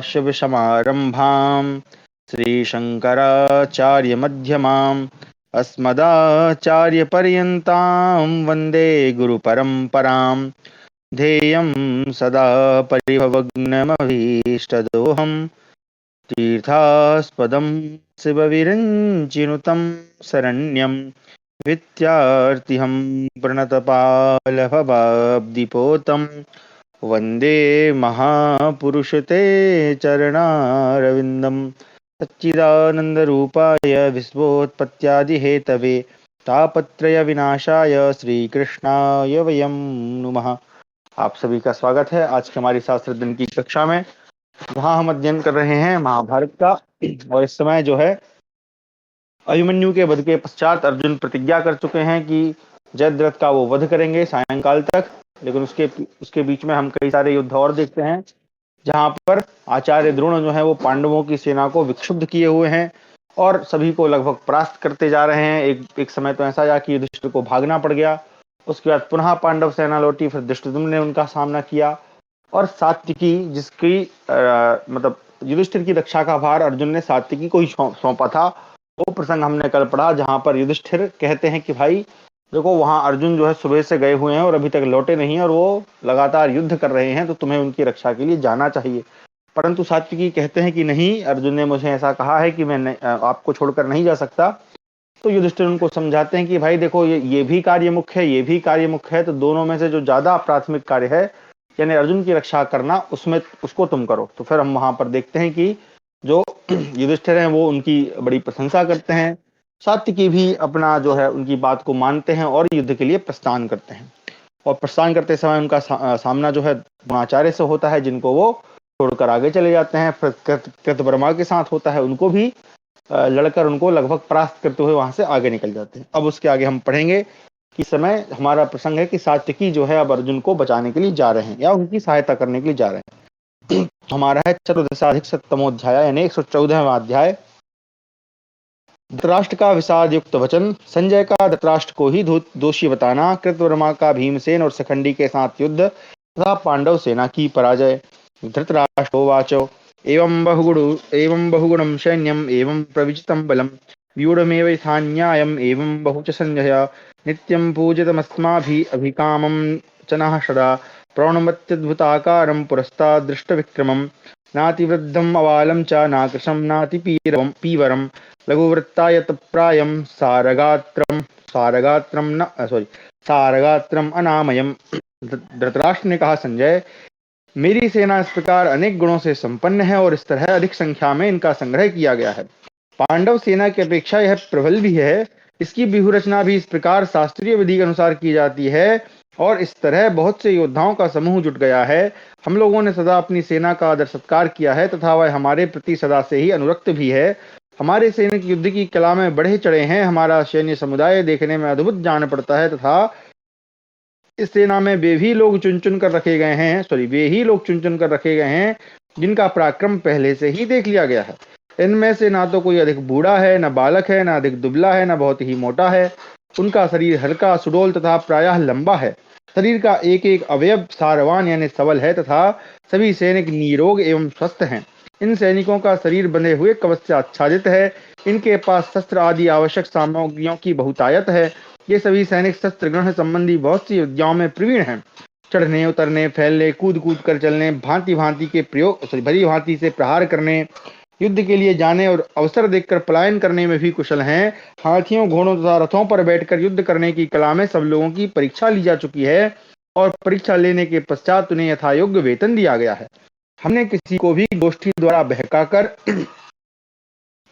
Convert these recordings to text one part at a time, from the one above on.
शिवसमारम्भां श्रीशङ्कराचार्यमध्यमाम् अस्मदाचार्यपर्यन्तां वन्दे गुरुपरम्परां। ध्येयं सदा परिभवग्नमभीष्टदोहं तीर्थास्पदं शिवविरञ्चिनुतं शरण्यं विद्यार्थिहं प्रणतपालभवाब्धिपोतं वन्दे महापुरुष ते चरणारविन्दं। सच्चिदानन्दरूपाय विश्वोत्पत्त्यादिहेतवे तापत्रय विनाशाय श्रीकृष्णाय वयं नुमः। आप सभी का स्वागत है आज की हमारी शास्त्र दिन की कक्षा में, जहाँ हम अध्ययन कर रहे हैं महाभारत का। और इस समय जो है अभिमन्यु के वध के पश्चात अर्जुन प्रतिज्ञा कर चुके हैं कि जयद्रथ का वो वध करेंगे सायंकाल तक। लेकिन उसके बीच में हम कई सारे युद्ध और देखते हैं, जहां पर आचार्य द्रोण जो है वो पांडवों की सेना को विक्षुब्ध किए हुए हैं और सभी को लगभग परास्त करते जा रहे हैं। एक समय तो ऐसा आया कि युधिष्ठिर को भागना पड़ गया। उसके बाद पुनः पांडव सेना लौटी, फिर धृष्टद्युम्न ने उनका सामना किया और सात्विकी, जिसकी मतलब युधिष्ठिर की रक्षा का भार अर्जुन ने सात्विकी को ही सौंपा था, वो प्रसंग हमने कल पढ़ा। जहां पर युधिष्ठिर कहते हैं कि भाई देखो, वहां अर्जुन जो है सुबह से गए हुए हैं और अभी तक लौटे नहीं और वो लगातार युद्ध कर रहे हैं, तो तुम्हें उनकी रक्षा के लिए जाना चाहिए। परंतु सात्विकी कहते हैं कि नहीं, अर्जुन ने मुझे ऐसा कहा है कि मैं आपको छोड़कर नहीं जा सकता। तो युधिष्ठिर उनको समझाते हैं कि भाई देखो, ये भी कार्य मुख्य है, ये भी कार्य मुख्य है, तो दोनों में से जो ज्यादा प्राथमिक कार्य है यानी अर्जुन की रक्षा करना, उसमें उसको तुम करो। तो फिर हम वहां पर देखते हैं कि जो युधिष्ठिर हैं वो उनकी बड़ी प्रशंसा करते हैं। सात्विकी भी अपना जो है उनकी बात को मानते हैं और युद्ध के लिए प्रस्थान करते हैं। और प्रस्थान करते समय उनका सामना जो है द्रोणाचार्य से होता है, जिनको वो छोड़कर आगे चले जाते हैं। फिर कृतवर्मा के साथ होता है, उनको भी लड़कर उनको लगभग परास्त करते हुए वहां से आगे निकल जाते हैं। अब उसके आगे हम पढ़ेंगे कि समय हमारा प्रसंग है कि सात्विकी जो है अब अर्जुन को बचाने के लिए जा रहे हैं या उनकी सहायता करने के लिए जा रहे हैं। हमारा है चतुर्दशाधिक सप्तमोध्याय यानी 114वां अध्याय। धृतराष्ट्र का विषाद युक्त वचन, संजय का धृतराष्ट्र को ही दोषी बताना, कृतवर्मा का भीमसेन और शिखंडी के साथ युद्ध तथा पांडव सेना की पराजय। धृतराष्ट्रोवाच एवं बहुगुणं सैन्यम् एवं प्रविजितं बलं व्यूढमेव यथान्यायम् एवं बहु च संजय नित्यं पूजितमस्माभिः अभिकामं च नः सदा प्रणमत्यद्भुताकारं पुरस्ताद् दृष्टविक्रमं नातिवृद्धम् अवालं च नाकृशं नातिपीवरं लघुवृत्तायतप्रायं सारगात्रम अनामयम। धृतराष्ट्र ने कहा, संजय, मेरी सेना इस प्रकार अनेक गुणों से संपन्न है और इस तरह अधिक संख्या में इनका संग्रह किया गया है। पांडव सेना की अपेक्षा यह प्रबल भी है। इसकी व्यूह रचना भी इस प्रकार शास्त्रीय विधि के अनुसार की जाती है और इस तरह बहुत से योद्धाओं का समूह जुट गया है। हम लोगों ने सदा अपनी सेना का आदर सत्कार किया है तथा वह हमारे प्रति सदा से ही अनुरक्त भी है। हमारे सैनिक युद्ध की कला में बढ़े चढ़े हैं। हमारा सैन्य समुदाय देखने में अद्भुत जान पड़ता है तथा इस सेना में वे ही लोग चुन चुन कर रखे गए हैं जिनका पराक्रम पहले से ही देख लिया गया है। इनमें से ना तो कोई अधिक बूढ़ा है, न बालक है, न अधिक दुबला है, न बहुत ही मोटा है। उनका शरीर हल्का, सुडौल तथा प्रायः लंबा है। शरीर का एक एक अवयव सारवान यानी सबल है तथा सभी सैनिक निरोग एवं स्वस्थ हैं। इन सैनिकों का शरीर बंधे हुए कवच से आच्छादित है। इनके पास शस्त्र आदि आवश्यक सामग्रियों की बहुतायत है। ये सभी सैनिक शस्त्र ग्रहण संबंधी बहुत सी विद्याओं में प्रवीण हैं। चढ़ने, उतरने, फैलने, कूद कूद कर चलने, भांति भांति के प्रयोग भली भांति से प्रहार करने, युद्ध के लिए जाने और अवसर देखकर पलायन करने में भी कुशल हैं। हाथियों, घोड़ों तथा रथों पर बैठकर युद्ध करने की कला में सब लोगों की परीक्षा ली जा चुकी है और परीक्षा लेने के पश्चात उन्हें यथायोग्य वेतन दिया गया है। हमने किसी को भी गोष्ठी द्वारा बहकाकर,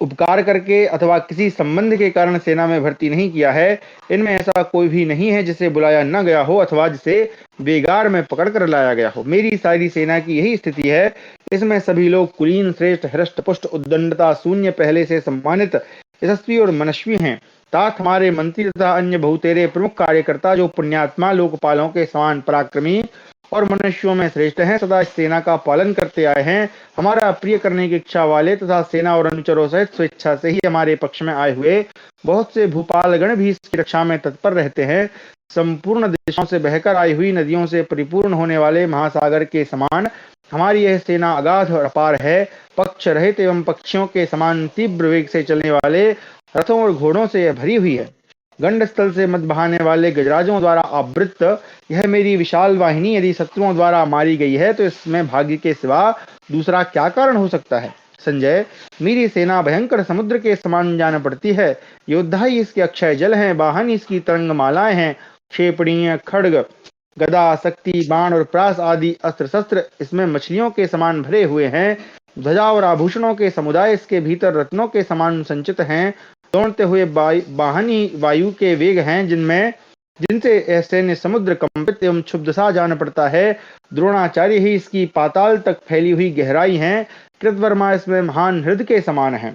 उपकार करके अथवा किसी संबंध के कारण सेना में भर्ती नहीं किया है। इनमें ऐसा कोई भी नहीं है जिसे बुलाया न गया हो अथवा जिसे बेगार में पकड़ कर लाया गया हो। मेरी सारी सेना की यही स्थिति है। इसमें सभी लोग कुलीन, श्रेष्ठ, हृष्ट पुष्ट, उद्दंडता शून्य, पहले से सम्मानित, यशस्वी और मनस्वी हैं। तात हमारे मंत्री तथा अन्य बहुतेरे प्रमुख कार्यकर्ता जो पुण्यात्मा, लोकपालों के समान पराक्रमी और मनुष्यों में श्रेष्ठ हैं, सदा इस सेना का पालन करते आए हैं। हमारा प्रिय करने की इच्छा वाले तथा सेना और अनुचरों सहित स्वेच्छा से ही हमारे पक्ष में आए हुए बहुत से भूपालगण भी इसकी रक्षा में तत्पर रहते हैं। संपूर्ण दिशाओं से बहकर आई हुई नदियों से परिपूर्ण होने वाले महासागर के समान हमारी यह सेना अगाध और अपार है, पक्ष रहित एवं पक्षियों के समान तीव्र वेग से चलने वाले रथों और घोड़ों से यह भरी हुई है। गंड स्थल से मत बहाने वाले गजराजों द्वारा आवृत यह मेरी विशाल वाहिनी यदि शत्रुओं द्वारा मारी गई है तो इसमें भाग्य के सिवा दूसरा क्या कारण हो सकता है। संजय, मेरी सेना भयंकर समुद्र के समान जान पड़ती है। योद्धा ही इसके अक्षय जल हैं, वाहन ही इसकी तरंग मालाएं हैं। क्षेपणीय, खड्ग, गदा, शक्ति, बाण और प्रास आदि अस्त्र शस्त्र इसमें मछलियों के समान भरे हुए हैं। ध्वजा और आभूषणों के समुदाय इसके भीतर रत्नों के समान संचित हैं। दौड़ते हुए वाहन ही वायु के वेग हैं, जिनसे यह सैन्य समुद्र कंपित एवं क्षुब्ध सा जान पड़ता है। द्रोणाचार्य ही इसकी पाताल तक फैली हुई गहराई है। कृतवर्मा इसमें महान हृदय के समान है।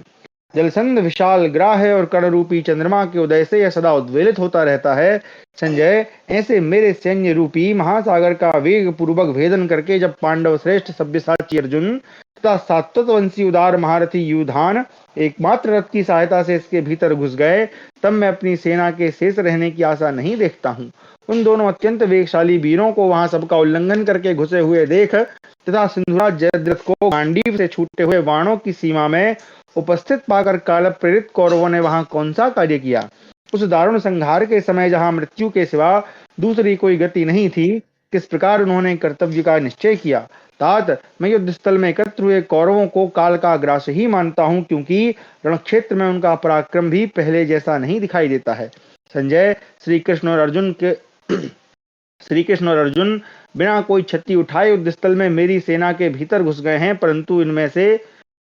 जलसंध विशाल ग्राह है और कर्ण रूपी चंद्रमा के उदय से यह सदा उद्वेलित होता रहता है। संजय, ऐसे मेरे सैन्य रूपी महासागर का वेग पूर्वक भेदन करके जब पांडव श्रेष्ठ सब्यसाची अर्जुन तथा सात्वतवंशी उदार महारथी युधान एकमात्र रथ की सहायता से इसके भीतर घुस गए, तब मैं अपनी सेना के शेष रहने की आशा नहीं देखता हूँ। उन दोनों अत्यंत वेगशाली वीरों को वहां सबका उल्लंघन करके घुसे हुए देख तथा सिंधुराज जयद्रथ को गांडीव से छूटे हुए बाणों की सीमा में उपस्थित पाकर काल प्रेरित कौरवों ने वहां कौन सा कार्य किया। उस दारुण संहार के समय जहां मृत्यु के सिवा दूसरी कोई गति नहीं थी, किस प्रकार उन्होंने कर्तव्य का निश्चय किया। तात, मैं युद्ध स्थल में एकत्र हुए कौरवों को काल का ग्रास ही मानता हूं, क्योंकि रणक्षेत्र में उनका पराक्रम भी पहले जैसा नहीं दिखाई देता है। संजय, श्री कृष्ण और अर्जुन बिना कोई क्षति उठाए युद्ध स्थल में मेरी सेना के भीतर घुस गए हैं, परंतु इनमें से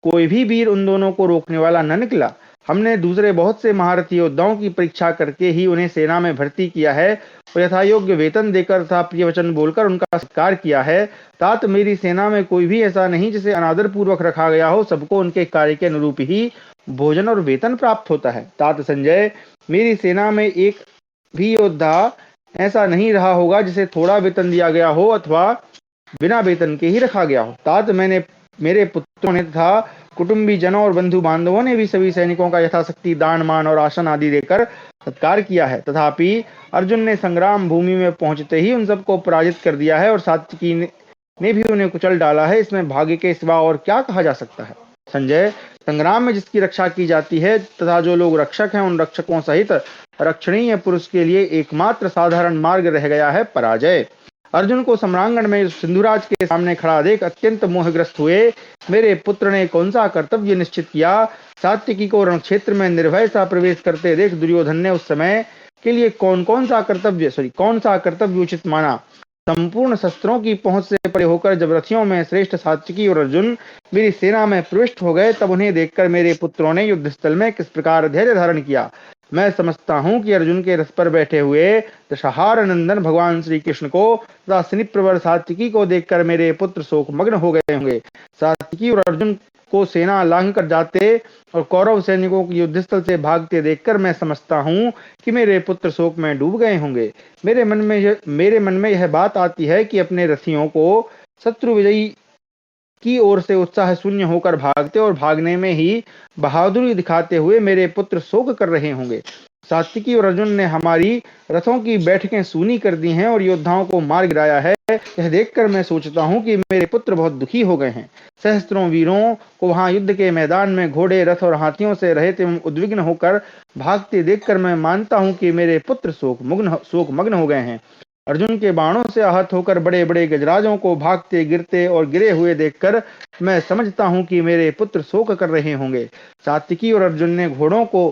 कोई भी वीर उन दोनों को रोकने वाला न निकला। हमने दूसरे बहुत से महारथी योद्धाओं की परीक्षा करके ही उन्हें सेना में भर्ती किया है और यथायोग्य वेतन देकर तथा प्रिय वचन बोलकर उनका सत्कार किया है। तात, मेरी सेना में कोई भी ऐसा नहीं जिसे अनादर पूर्वक रखा गया हो। सबको उनके कार्य के अनुरूप ही भोजन और वेतन प्राप्त होता है। तात संजय, मेरी सेना में एक भी योद्धा ऐसा नहीं रहा होगा जिसे थोड़ा वेतन दिया गया हो अथवा बिना वेतन के ही रखा गया हो। तात, मेरे पुत्रों ने तथा कुटुंबी जनों और बंधु बांधवों ने भी सभी सैनिकों का यथाशक्ति दान मान और आसन आदि देकर सत्कार किया है। तथापि अर्जुन ने संग्राम भूमि में पहुंचते ही उन सबको पराजित कर दिया है और सात्विकी ने भी उन्हें कुचल डाला है। इसमें भाग्य के सिवा और क्या कहा जा सकता है। संजय, संग्राम में जिसकी रक्षा की जाती है तथा जो लोग रक्षक हैं, उन रक्षकों सहित रक्षणीय पुरुष के लिए एकमात्र साधारण मार्ग रह गया है पराजय। अर्जुन को सम्रांगण में सिंधुराज के सामने खड़ा देख अत्यंत मोहग्रस्त हुए मेरे पुत्र ने कौन सा कर्तव्य निश्चित किया। सात्विकी को रण क्षेत्र में निर्भय सा प्रवेश करते देख दुर्योधन ने उस समय के लिए कौन सा कर्तव्य उचित माना। संपूर्ण शस्त्रों की पहुंच से परे होकर जब रथियों में श्रेष्ठ सात्विकी और अर्जुन मेरी सेना में प्रविष्ट हो गए, तब उन्हें देखकर मेरे पुत्रों ने युद्ध स्थल में किस प्रकार धैर्य धारण किया। मैं समझता हूँ कि अर्जुन के रथ पर बैठे हुए दशहार नंदन भगवान श्री कृष्ण को तथा स्निप्रवर सात्विकी को देखकर मेरे पुत्र शोक मग्न हो गए होंगे। सात्विकी और अर्जुन को सेना लांघ कर जाते और कौरव सैनिकों को युद्ध स्थल से भागते देखकर मैं समझता हूँ कि मेरे पुत्र शोक में डूब गए होंगे। मेरे मन में यह बात आती है कि अपने रथियों को शत्रु विजयी की ओर से उत्साह शून्य होकर भागते और भागने में ही बहादुरी दिखाते हुए मेरे पुत्र शोक कर रहे होंगे। सात्विकी और अर्जुन ने हमारी रथों की बैठकें सूनी कर दी हैं और योद्धाओं को मार गिराया है। यह देखकर मैं सोचता हूँ कि मेरे पुत्र बहुत दुखी हो गए हैं। सहस्त्रों वीरों को वहां युद्ध के मैदान में घोड़े, रथ और हाथियों से रहित एवं उद्विग्न होकर भागते देखकर मैं मानता हूँ कि मेरे पुत्र शोक मग्न हो गए हैं। अर्जुन के बाणों से आहत होकर बड़े बड़े गजराजों को भागते, गिरते और गिरे हुए देखकर मैं समझता हूँ कि मेरे पुत्र शोक कर रहे होंगे। सात्विकी और अर्जुन ने घोड़ों को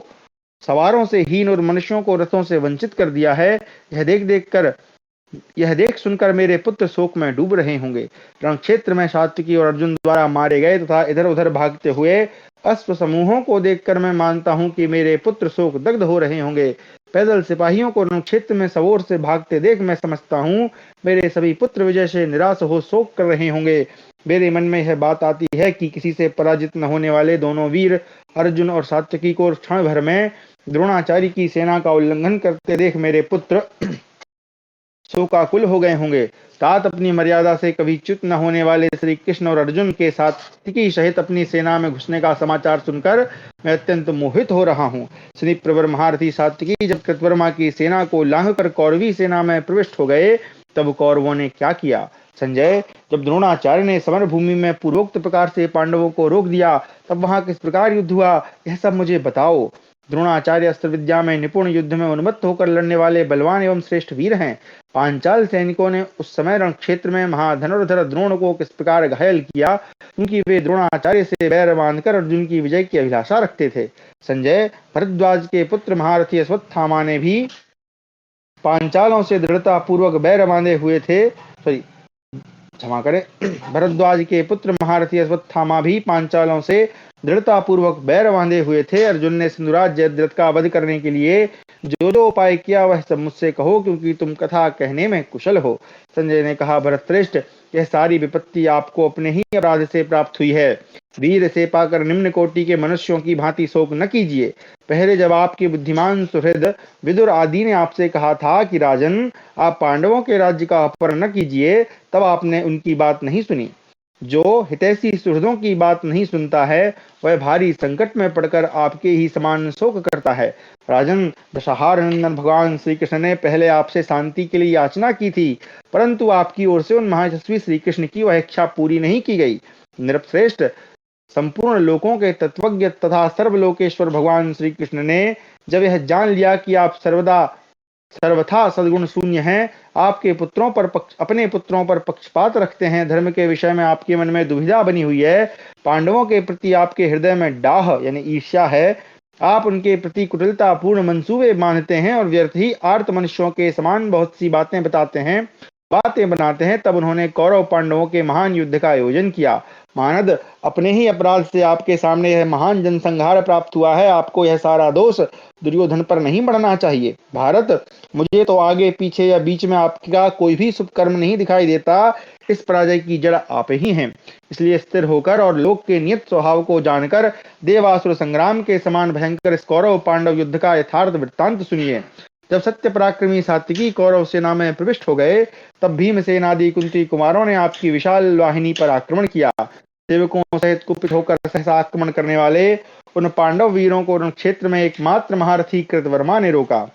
सवारों से हीन और मनुष्यों को रथों से वंचित कर दिया है। यह देख सुनकर मेरे पुत्र शोक में डूब रहे होंगे। रण क्षेत्र में सात्विकी और अर्जुन द्वारा मारे गए तथा इधर उधर भागते हुए अश्व समूहों को देखकर मैं मानता हूँ कि मेरे पुत्र शोक दग्ध हो रहे होंगे। पैदल सिपाहियों को रण क्षेत्र में सवोर से भागते देख मैं समझता हूँ मेरे सभी पुत्र विजय से निराश हो शोक कर रहे होंगे। मेरे मन में यह बात आती है कि किसी से पराजित न होने वाले दोनों वीर अर्जुन और सात्विकी को क्षण भर में द्रोणाचार्य की सेना का उल्लंघन करते देख मेरे पुत्र शोकाकुल हो गए होंगे। तात, अपनी मर्यादा से कभी च्युत न होने वाले श्री कृष्ण और अर्जुन के सात्विकी सहित अपनी सेना में घुसने का समाचार सुनकर मैं अत्यंत मोहित हो रहा हूँ। श्री प्रवर महारथी सात्विकी जब कृतवर्मा की सेना को लांघकर कौरवी सेना में प्रविष्ट हो गए, तब कौरवों ने क्या किया। संजय, जब द्रोणाचार्य ने समर भूमि में पूर्वोक्त प्रकार से पांडवों को रोक दिया, तब वहां किस प्रकार युद्ध हुआ, यह सब मुझे बताओ। द्रोणाचार्य अस्त्र विद्या में निपुण, युद्ध में उन्मत्त होकर लड़ने वाले बलवान एवं श्रेष्ठ वीर हैं। पांचाल सैनिकों ने उस समय रण क्षेत्र में महाधनुर्धर द्रोण को किस प्रकार घायल किया, क्योंकि वे द्रोणाचार्य से बैर बांधकर अर्जुन की विजय की अभिलाषा रखते थे। संजय, भरद्वाज के पुत्र महारथी अश्वत्थामा ने भी पांचालों से दृढ़ता पूर्वक बैर बांधे हुए थे। सॉरी, क्षमा करें। भरद्वाज के पुत्र महारथी अश्वत्थामा भी पांचालों से दृढ़ता पूर्वक बैर बांधे हुए थे। अर्जुन ने सिंधुराज जयद्रथ का वध करने के लिए जो जो उपाय किया वह सब मुझसे कहो, क्योंकि तुम कथा कहने में कुशल हो। संजय ने कहा, भरतश्रेष्ठ, यह सारी विपत्ति आपको अपने ही अपराध से प्राप्त हुई है। वीर से पाकर निम्न कोटि के मनुष्यों की भांति शोक न कीजिए। पहले जब आपके बुद्धिमान सुहृद विदुर आदि ने आपसे कहा था कि राजन, आप पांडवों के राज्य का अपहरण न कीजिए, तब आपने उनकी बात नहीं सुनी। जो हितैषी सुहृदों की बात नहीं सुनता है, वह भारी संकट में पड़कर आपके ही समान शोक करता है। राजन, दशहार नंदन भगवान श्री कृष्ण ने पहले आपसे शांति के लिए याचना की थी, परंतु आपकी ओर से उन महायशस्वी श्री कृष्ण की वह इच्छा पूरी नहीं की गई। नृपश्रेष्ठ, संपूर्ण लोकों के तत्वज्ञ तथा सर्वलोकेश्वर भगवान श्री कृष्ण ने जब यह जान लिया कि आप सर्वथा सद्गुण शून्य हैं, आपके पुत्रों पर अपने पुत्रों पर पक्षपात रखते हैं, धर्म के विषय में आपके मन में दुविधा बनी हुई है, पांडवों के प्रति आपके हृदय में डाह यानी ईर्ष्या है, आप उनके प्रति कुटिलता पूर्ण मंसूबे बांधते हैं और व्यर्थ ही आर्त मनुष्यों के समान बहुत सी बातें बनाते हैं, तब उन्होंने कौरव पांडवों के महान युद्ध का आयोजन किया। मानद, अपने ही अपराध से आपके सामने यह महान जनसंहार प्राप्त हुआ है। आपको यह सारा दोष दुर्योधन पर नहीं बढ़ना चाहिए। भारत, मुझे तो आगे पीछे या बीच में आपका कोई भी शुभ कर्म नहीं दिखाई देता। इस पराजय की जड़ आप ही हैं। इसलिए स्थिर होकर और लोक के नियत स्वभाव को जानकर देवासुर संग्राम के समान भयंकर इस कौरव पांडव युद्ध का यथार्थ वृत्तांत सुनिए। जब सत्य पराक्रमी सात्विकी कौरव सेना में प्रविष्ट हो गए, तब भीमसेन आदि कुंती कुमारों ने आपकी विशाल वाहिनी पर आक्रमण किया। सेवकों सहित कुपित होकर सहसा आक्रमण करने वाले उन पांडव वीरों को रण क्षेत्र में एकमात्र महारथी कृतवर्मा ने रोका।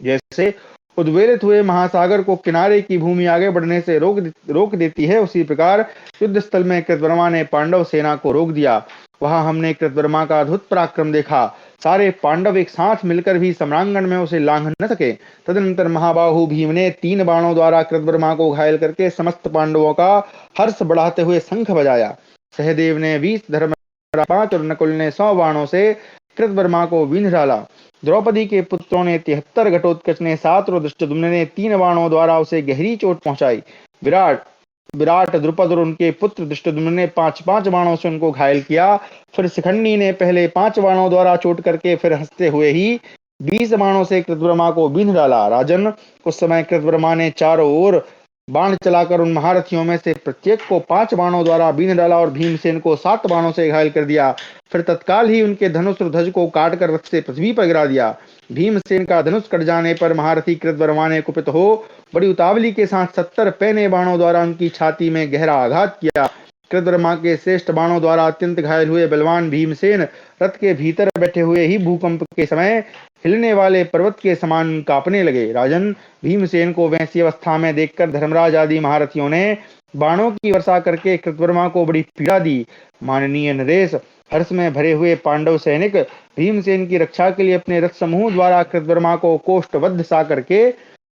जैसे उद्वेलित हुए महासागर को किनारे की भूमि आगे बढ़ने से रोक देती है, उसी प्रकार युद्ध स्थल में कृतवर्मा ने पांडव सेना को रोक दिया। वहां हमने कृतवर्मा का अद्भुत पराक्रम देखा। सारे पांडव एक साथ मिलकर भी सम्रांगण में उसे लांघ न सके। तदनंतर महाबाहु भीम ने 3 बाणों द्वारा कृतवर्मा को घायल करके समस्त पांडवों का हर्ष बढ़ाते हुए शंख बजाया। सहदेव ने 20, धर्मराज 5 और नकुल ने 100 बाणों से कृतवर्मा को बींध डाला। द्रौपदी के पुत्रों ने 73, घटोत्कच ने 7 और धृष्टद्युम्न ने 3 बाणों द्वारा उसे गहरी चोट पहुंचाई। विराट, द्रुपद और उनके पुत्र धृष्टद्युम्न ने 5-5 बाणों से उनको घायल किया। फिर शिखंडी ने पहले 5 बाणों द्वारा चोट करके फिर हंसते हुए ही 20 बाणों से कृतवर्मा को बींध डाला। राजन, उस समय कृतवर्मा ने चारों ओर बाण चलाकर उन महारथियों में से प्रत्येक को 5 बाणों द्वारा बींध डाला और भीमसेन को 7 बाणों से घायल कर दिया। फिर तत्काल ही उनके धनुष और ध्वज को काटकर रथ से पृथ्वी पर गिरा दिया। भीमसेन का धनुष कट जाने पर महारथी कृतवर्मा ने कुपित हो बड़ी उतावली के साथ 70 पैने बाणों द्वारा उनकी छाती में गहरा आघात किया। कृतवर्मा के श्रेष्ठ बाणों द्वारा अत्यंत घायल हुए बलवान भीमसेन रथ के भीतर बैठे हुए ही भूकंप के समय हिलने वाले पर्वत के समान कांपने लगे। राजन, भीमसेन को वैसी अवस्था में देखकर धर्मराज आदि महारथियों ने बाणों की वर्षा करके कृतवर्मा को बड़ी पीड़ा दी। माननीय नरेश, हर्ष में भरे हुए पांडव सैनिक भीमसेन की रक्षा के लिए अपने रथ समूह द्वारा कृतवर्मा को कोष्ठबद्ध सा करके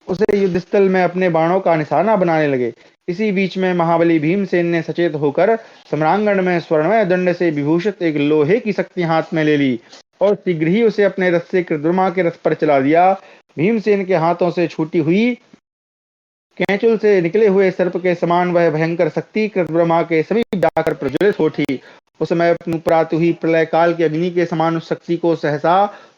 उसे युद्धस्थल में अपने बाणों का निशाना बनाने लगे। इसी बीच में महाबली भीमसेन ने सचेत होकर सम्रांगण में स्वर्णमय दंड से विभूषित एक लोहे की शक्ति हाथ में ले ली और शीघ्र ही उसे अपने रथ से कृतवर्मा के रथ पर चला दिया। भीमसेन के हाथों से छूटी हुई कैंचुल से निकले हुए सर्प के समान वह भयंकर शक्ति कृतवर्मा के समीप जाकर प्रज्वलित हो उठी। उस समय उपरात हुई प्रलय काल के अग्नि के समान उस शक्ति को सहसा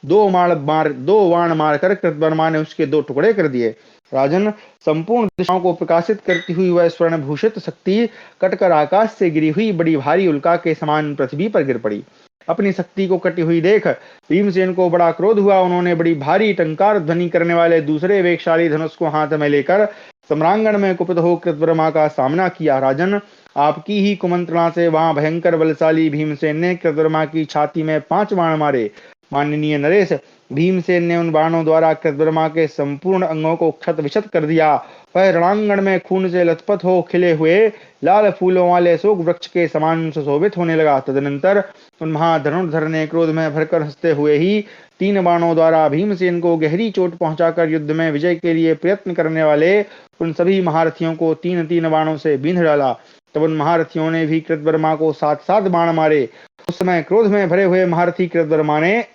2 बाण मारकर कृतवर्मा ने उसके 2 टुकड़े कर दिए। राजन, संपूर्ण दिशाओं को प्रकाशित करती हुई वह स्वर्ण भूषित शक्ति कटकर आकाश से गिरी हुई बड़ी भारी उल्का के समान पृथ्वी पर गिर पड़ी। अपनी शक्ति को कटी हुई देख भीमसेन को बड़ा क्रोध हुआ। उन्होंने बड़ी भारी टंकार ध्वनि करने वाले दूसरे वेगशाली धनुष को हाथ में लेकर सम्रांगण में कुपित हो कृतवर्मा का सामना किया। राजन, आपकी ही कुमंत्रणा से वहां भयंकर बलशाली भीमसेन ने कृतवर्मा की छाती में 5 बाण मारे। माननीय नरेश, भीमसेन ने उन बाणों द्वारा कृतवर्मा के संपूर्ण अंगों को क्षत विक्षत कर दिया। वह रणांगण में खून से लथपथ हो खिले हुए लाल फूलों वाले अशोक वृक्ष के समान सुशोभित होने लगा। तदनंतर उन महाधनुर्धर ने क्रोध में भरकर हंसते हुए ही 3 बाणों द्वारा भीमसेन को गहरी चोट पहुंचाकर युद्ध में विजय के लिए प्रयत्न करने वाले उन सभी महारथियों को 3-3 बाणों से बींध डाला। तब उन महारथियों ने भी कृतवर्मा को 7-7 बाण मारे। उस समय क्रोध में भरे हुए महारथी कृतवर्मा ने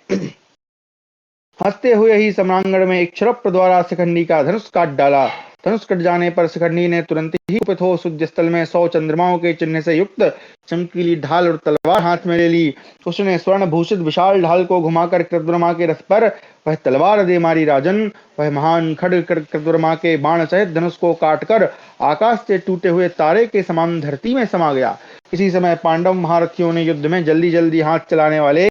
हंसते हुए ही सम्रांगण में एक क्षरप्र द्वारा शिखंडी का धनुष काट डाला। धनुष कट जाने पर शिखंडी ने तुरंत ही कुपित हो शुद्ध स्थल में 100 चंद्रमाओं के चिन्ह से युक्त चमकीली ढाल और तलवार हाथ में ले ली। उसने स्वर्ण भूषित विशाल ढाल को घुमाकर कृतवर्मा के रथ पर वह तलवार दे मारी। राजन, वह महान खड्ग कृतवर्मा के बाण सहित धनुष को काटकर आकाश से टूटे हुए तारे के समान धरती में समा गया। इसी समय पांडव महारथियों ने युद्ध में जल्दी जल्दी हाथ चलाने वाले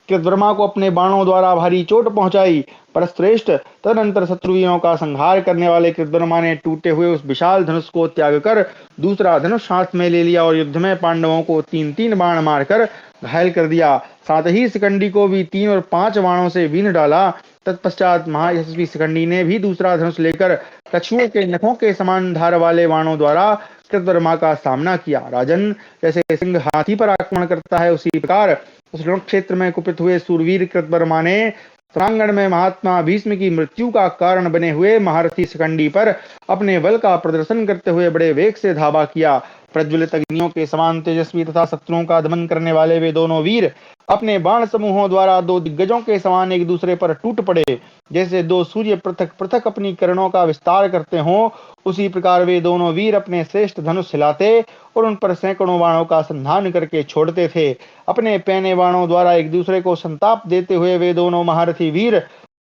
कृतवर्मा को अपने बाणों द्वारा भारी चोट पहुंचाई। परश्रेष्ठ, तदनंतर शत्रुवीरों का संहार करने वाले कृतवर्मा ने टूटे हुए उस विशाल धनुष को त्याग कर दूसरा धनुष हाथ में ले लिया और युद्ध में पांडवों को 3-3 बाण मारकर घायल कर दिया। साथ ही शिखंडी को भी 3 और 5 बाणों से बींध डाला। तत्पश्चात महायशस्वी शिखंडी ने भी दूसरा धनुष लेकर कछुओं के नखों के समान धार वाले बाणों द्वारा कृतवर्मा का सामना किया। राजन, जैसे सिंह हाथी पर आक्रमण करता है, उसी प्रकार उस रण क्षेत्र में कुपित हुए सूरवीर कृतवर्मा ने प्रांगण में महात्मा भीष्म की मृत्यु का कारण बने हुए महारथी शिखंडी पर अपने बल का प्रदर्शन करते हुए बड़े वेग से धावा किया। प्रज्वलित अग्नियों के समान तेजस्वी तथा शत्रुओं का दमन करने वाले वे दोनों वीर अपने बाण समूहों द्वारा 2 दिग्गजों के समान एक दूसरे पर टूट पड़े। जैसे 2 सूर्य पृथक पृथक अपनी किरणों का विस्तार करते हों, उसी प्रकार वे दोनों वीर अपने श्रेष्ठ धनुष हिलाते और उन पर सैकड़ों बाणों का संधान करके छोड़ते थे। अपने पैने बाणों द्वारा एक दूसरे को संताप देते हुए वे दोनों महारथी वीर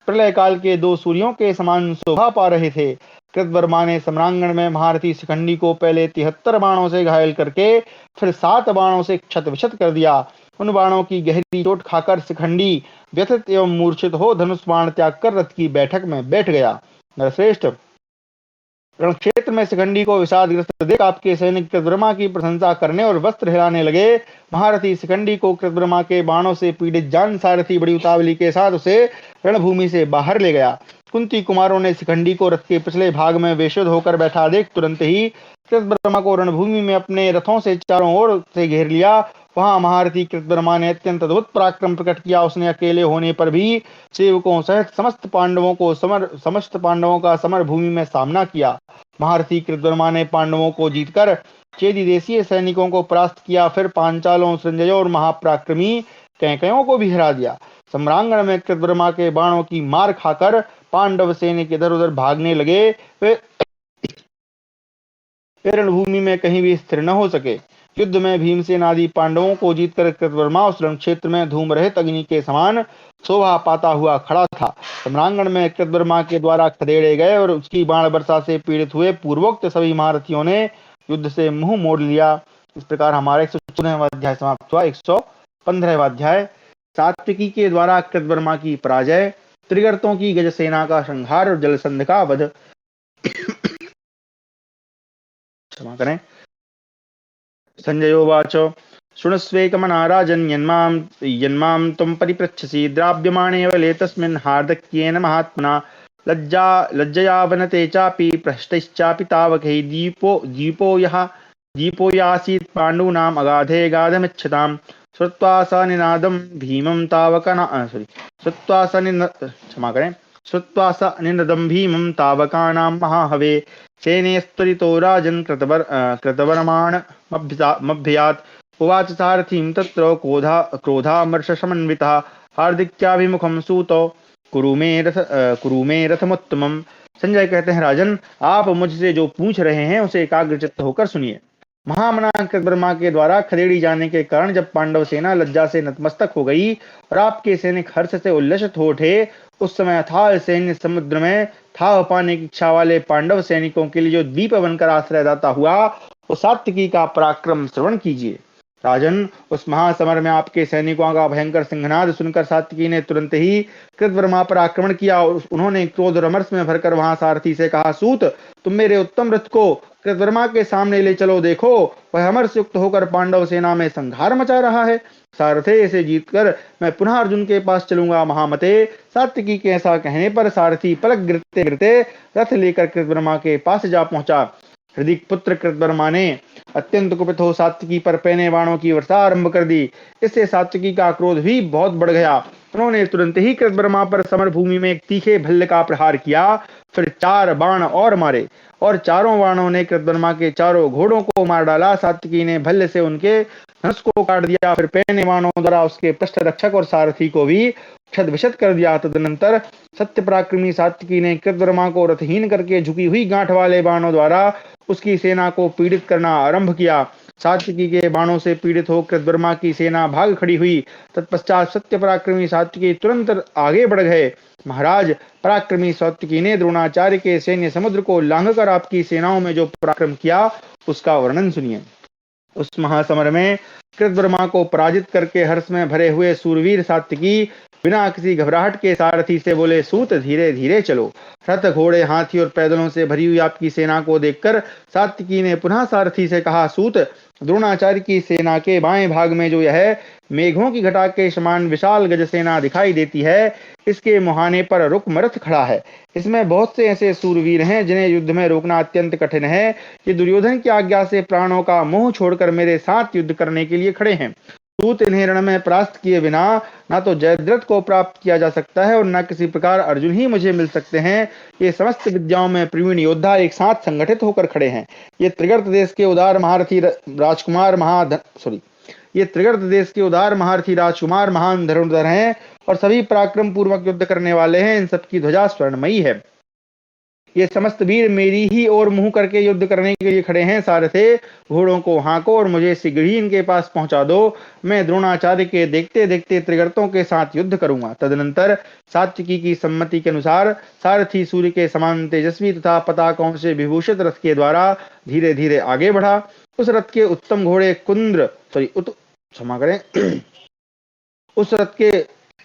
प्रलय काल के 2 सूर्यों के समान शोभा पा रहे थे। कृतवर्मा ने सम्रांगण में महारथी शिखंडी को पहले 73 बाणों से घायल करके फिर 7 बाणों से क्षत विक्षत कर दिया। उन बाणों की गहरी चोट खाकर शिखंडी व्यथित एवं मूर्छित हो धनुष बाण त्याग कर रथ की बैठक में बैठ गया। नरश्रेष्ठ, रण क्षेत्र में शिखंडी को विषादग्रस्त देख आपके सैनिक कृतवर्मा की प्रशंसा करने और वस्त्र हिलाने लगे। महारथी शिखंडी को कृतवर्मा के बाणों से पीड़ित जान सारथी बड़ी उतावली के साथ उसे रणभूमि से बाहर ले गया। कुंती कुमारों ने शिखंडी को रथ के पिछले भाग में वेशुद्ध होकर बैठा देख तुरंत ही कृतवर्मा को रणभूमि में अपने रथों से चारों ओर से घेर लिया। वहां महारथी कृतवर्मा ने अत्यंत अद्भुत पराक्रम प्रकट किया। उसने अकेले होने पर भी सेवकों सहित समस्त पांडवों का समर भूमि में सामना किया। महारथी कृतवर्मा ने पांडवों को जीतकर चेदी देशीय सैनिकों को परास्त किया। फिर पांचालों, संजयों और महापराक्रमी कैकयों को भी हरा दिया। सम्रांगण में कृतवर्मा के बाणों की मार खाकर पांडव सैनिक इधर उधर भागने लगे। वे रणभूमि में कहीं भी स्थिर न हो सके। युद्ध में भीमसेन आदि पांडवों को जीतकर कृतवर्मा उस रण क्षेत्र में धूम रहित अग्नि के समान शोभा पाता हुआ खड़ा था। सम्रांगण में कृतवर्मा के द्वारा खदेड़े गए और उसकी बाण वर्षा से पीड़ित हुए पूर्वोक्त सभी महारथियों ने युद्ध से मुंह मोड़ लिया। इस प्रकार हमारा 114वां अध्याय समाप्त हुआ। 115वां अध्याय, सात्विकी के द्वारा कृतवर्मा की पराजय, त्रिगर्तों की गज सेना का संहार और जलसंध का वध। क्षमा करें। संजयोवाच, शृणुष्वेकमना राजन् यन्मां त्वं परिपृच्छसि द्राव्यमाणे बले तस्मिन् हार्दक्येन महात्मना लज्जया वनते चापि पृष्टैश्चापि तावकैः दीपो यासीत् पाण्डूनाम् अगाधे गाधमिच्छताम् श्रुत्वा स निनादं भीमं श्रुत्वा स निनदं भीमं तावकानां महाहवे सेनेस्त्वरितो राजन् कृतवर्माणमभ्यात्। उवाच सारथिं तत्र क्रोधामर्षसमन्वितः हार्दिक्याभिमुखं सूतो कुरु मे रथमुत्तमम्। संजय कहते हैं, राजन, आप मुझसे जो पूछ रहे हैं उसे एकाग्रचित्त होकर सुनिए। महामना कृतवर्मा के द्वारा खदेड़ी जाने के कारण जब पांडव सेना लज्जा से नतमस्तक हो गई और आपके सैनिक हर्ष से उल्लसित हो उठे, उस समय अथाह सैन्य समुद्र में थाह पाने की इच्छा वाले पांडव सैनिकों के लिए जो द्वीप बनकर आश्रयदाता हुआ, वो सात्विकी का पराक्रम श्रवण कीजिए। राजन, उस महासमर में आपके सैनिकों का भयंकर सिंहनाद सुनकर सात्विकी ने तुरंत ही कृतवर्मा पर आक्रमण किया और उन्होंने क्रोध रमर्स में भरकर वहां सारथी से कहा, सूत, तुम मेरे उत्तम रथ को कृतवर्मा के सामने ले चलो, देखो वह अमर युक्त होकर पांडव सेना में संहार मचा रहा है। सारथे, इसे जीतकर मैं पुनः अर्जुन के पास चलूंगा। महामते, सात्विकी के ऐसा कहने पर सारथी पलक गिरते गिरते रथ लेकर कृतवर्मा के पास जा पहुंचा। हृदय पुत्र कृतवर्मा ने अत्यंत कुपित हो सात्विकी पर पैने बाणों की वर्षा आरंभ कर दी। इससे सात्विकी का क्रोध भी बहुत बढ़ गया। उन्होंने तुरंत ही कृतवर्मा पर समर भूमि में एक तीखे भल्ल का प्रहार किया, फिर 4 बाण और मारे और चारों बाणों ने कृतवर्मा के चारों घोड़ों को मार डाला। सात्विकी ने भल्ल से उनके धनुष को काट दिया, फिर पैने बाणों द्वारा उसके पृष्ठ रक्षक और सारथी को भी क्षत विक्षत कर दिया। तदनंतर सत्य पराक्रमी सात्विकी ने कृतवर्मा को रथहीन करके झुकी हुई गांठ वाले बाणों द्वारा उसकी सेना को पीड़ित करना आरंभ किया। सात्विकी के बाणों से पीड़ित हो कृतवर्मा की सेना भाग खड़ी हुई। तत्पश्चात सत्य पराक्रमी सात्विकी तुरंत आगे बढ़ गए। महाराज, पराक्रमी सात्विकी ने द्रोणाचार्य के सैन्य समुद्र को लांघकर आपकी सेनाओं में जो पराक्रम किया उसका वर्णन सुनिए। उस महासमर में कृतवर्मा को पराजित करके हर्ष में भरे हुए सूरवीर सात्विकी बिना किसी घबराहट के सारथी से बोले, सूत, धीरे धीरे चलो। रथ, घोड़े, हाथी और पैदलों से भरी हुई आपकी सेना को देखकर सात्विकी ने पुनः सारथी से कहा, सूत, द्रोणाचार्य की सेना के बाएं भाग में जो यह मेघों की घटा के समान विशाल गज सेना दिखाई देती है, इसके मुहाने पर रुक्मरथ खड़ा है। इसमें बहुत से ऐसे सूरवीर हैं जिन्हें युद्ध में रोकना अत्यंत कठिन है। ये दुर्योधन की आज्ञा से प्राणों का मोह छोड़कर मेरे साथ युद्ध करने के लिए खड़े हैं। सूत, इन्हें रण में परास्त किए बिना ना तो जयद्रथ को प्राप्त किया जा सकता है और न किसी प्रकार अर्जुन ही मुझे मिल सकते हैं। ये समस्त विद्याओं में प्रवीण योद्धा एक साथ संगठित होकर खड़े हैं। ये त्रिगर्त देश के उदार महारथी राजकुमार ये त्रिगर्त देश के उदार महारथी राजकुमार महान धनुर्धर हैं और सभी पराक्रम पूर्वक युद्ध करने वाले हैं। इन सबकी ध्वजा स्वर्णमयी है। ये समस्त वीर मेरी ही ओर मुंह करके युद्ध करने के लिए खड़े हैं। सारथे, घोड़ों को हांको और मुझे शीघ्र ही इनके पास पहुंचा दो। मैं द्रोणाचार्य के देखते देखते त्रिगर्तों के साथ युद्ध करूंगा। तदनंतर सात्विकी की सम्मति के अनुसार सारथी सूर्य के समान तेजस्वी तथा पताकों से विभूषित रथ के द्वारा धीरे धीरे आगे बढ़ा। उस रथ के उत्तम घोड़े क्षमा करें उस रथ के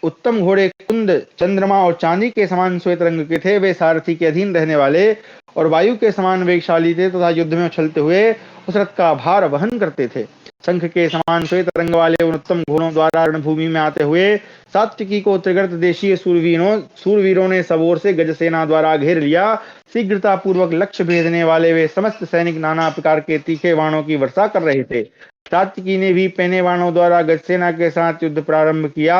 उत्तम घोड़े कुंद, चंद्रमा और चांदी के समान श्वेत रंग के थे। वे सारथी के अधीन रहने वाले और वायु के समान वेगशाली थे तथा युद्ध में उछलते हुए उस रथ का भार वहन करते थे। शंख के समान श्वेत रंग वाले उन उत्तम घोड़ों द्वारा रणभूमि में आते हुए सात्विकी को त्रिगर्त देशीय सूरवीरों ने सब ओर से गज सेना द्वारा घेर लिया। शीघ्रता पूर्वक लक्ष्य भेदने वाले वे समस्त सैनिक नाना प्रकार के तीखे बाणों की वर्षा कर रहे थे। सात्विकी ने भी पैने बाणों द्वारा गज सेना के साथ युद्ध प्रारंभ किया।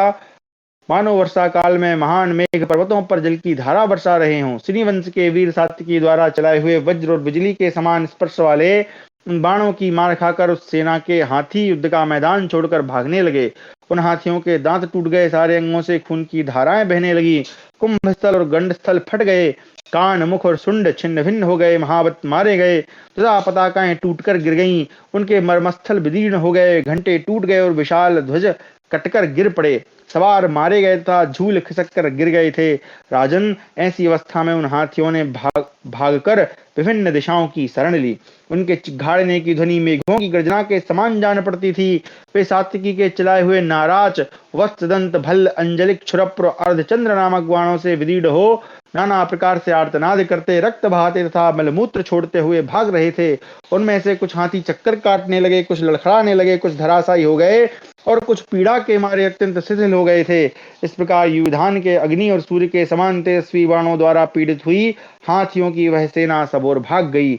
मानो वर्षा काल में महान मेघ पर्वतों पर जल की धारा बरसा रहे हों। श्रीवंश के वीर सात्विकी द्वारा चलाए हुए वज्र और बिजली के समान स्पर्श वाले उन बाणों की मार खाकर उस सेना के हाथी युद्ध का मैदान छोड़कर भागने लगे। उन हाथियों के दांत टूट गए, सारे अंगों से खून की धाराएं बहने लगी। कुंभस्थल और गंडस्थल फट गए, कान, मुख और सुंड छिन्न भिन्न हो गए, महावत मारे गए तथा पताकाएं टूटकर गिर गईं। उनके मर्मस्थल विदीर्ण हो गए, घंटे टूट गए और विशाल ध्वज कटकर गिर पड़े। सवार मारे गए तथा झूल खिसक कर गिर गए थे। राजन, ऐसी अवस्था में उन हाथियों ने भागकर विभिन्न दिशाओं की शरण ली। उनके चिघाड़ने की ध्वनि मेघों की गर्जना के समान जान पड़ती थी। वे सात्विकी के चलाए हुए नाराज, वत्सदंत, भल्ल, अंजलिक, क्षुरप्र, अर्धचंद्र नामक बाणों से विदीर्ण हो नाना प्रकार से आर्तनाद करते, रक्त बहाते तथा मलमूत्र छोड़ते हुए भाग रहे थे। उनमें से कुछ हाथी चक्कर काटने लगे, कुछ लड़खड़ाने लगे, कुछ धराशायी हो गए और कुछ पीड़ा के मारे अत्यंत शिथिल हो गए थे। इस प्रकार युधान के अग्नि और सूर्य के समान तेजस्वी बाणों द्वारा पीड़ित हुई हाथियों की वह सेना सब ओर भाग गई।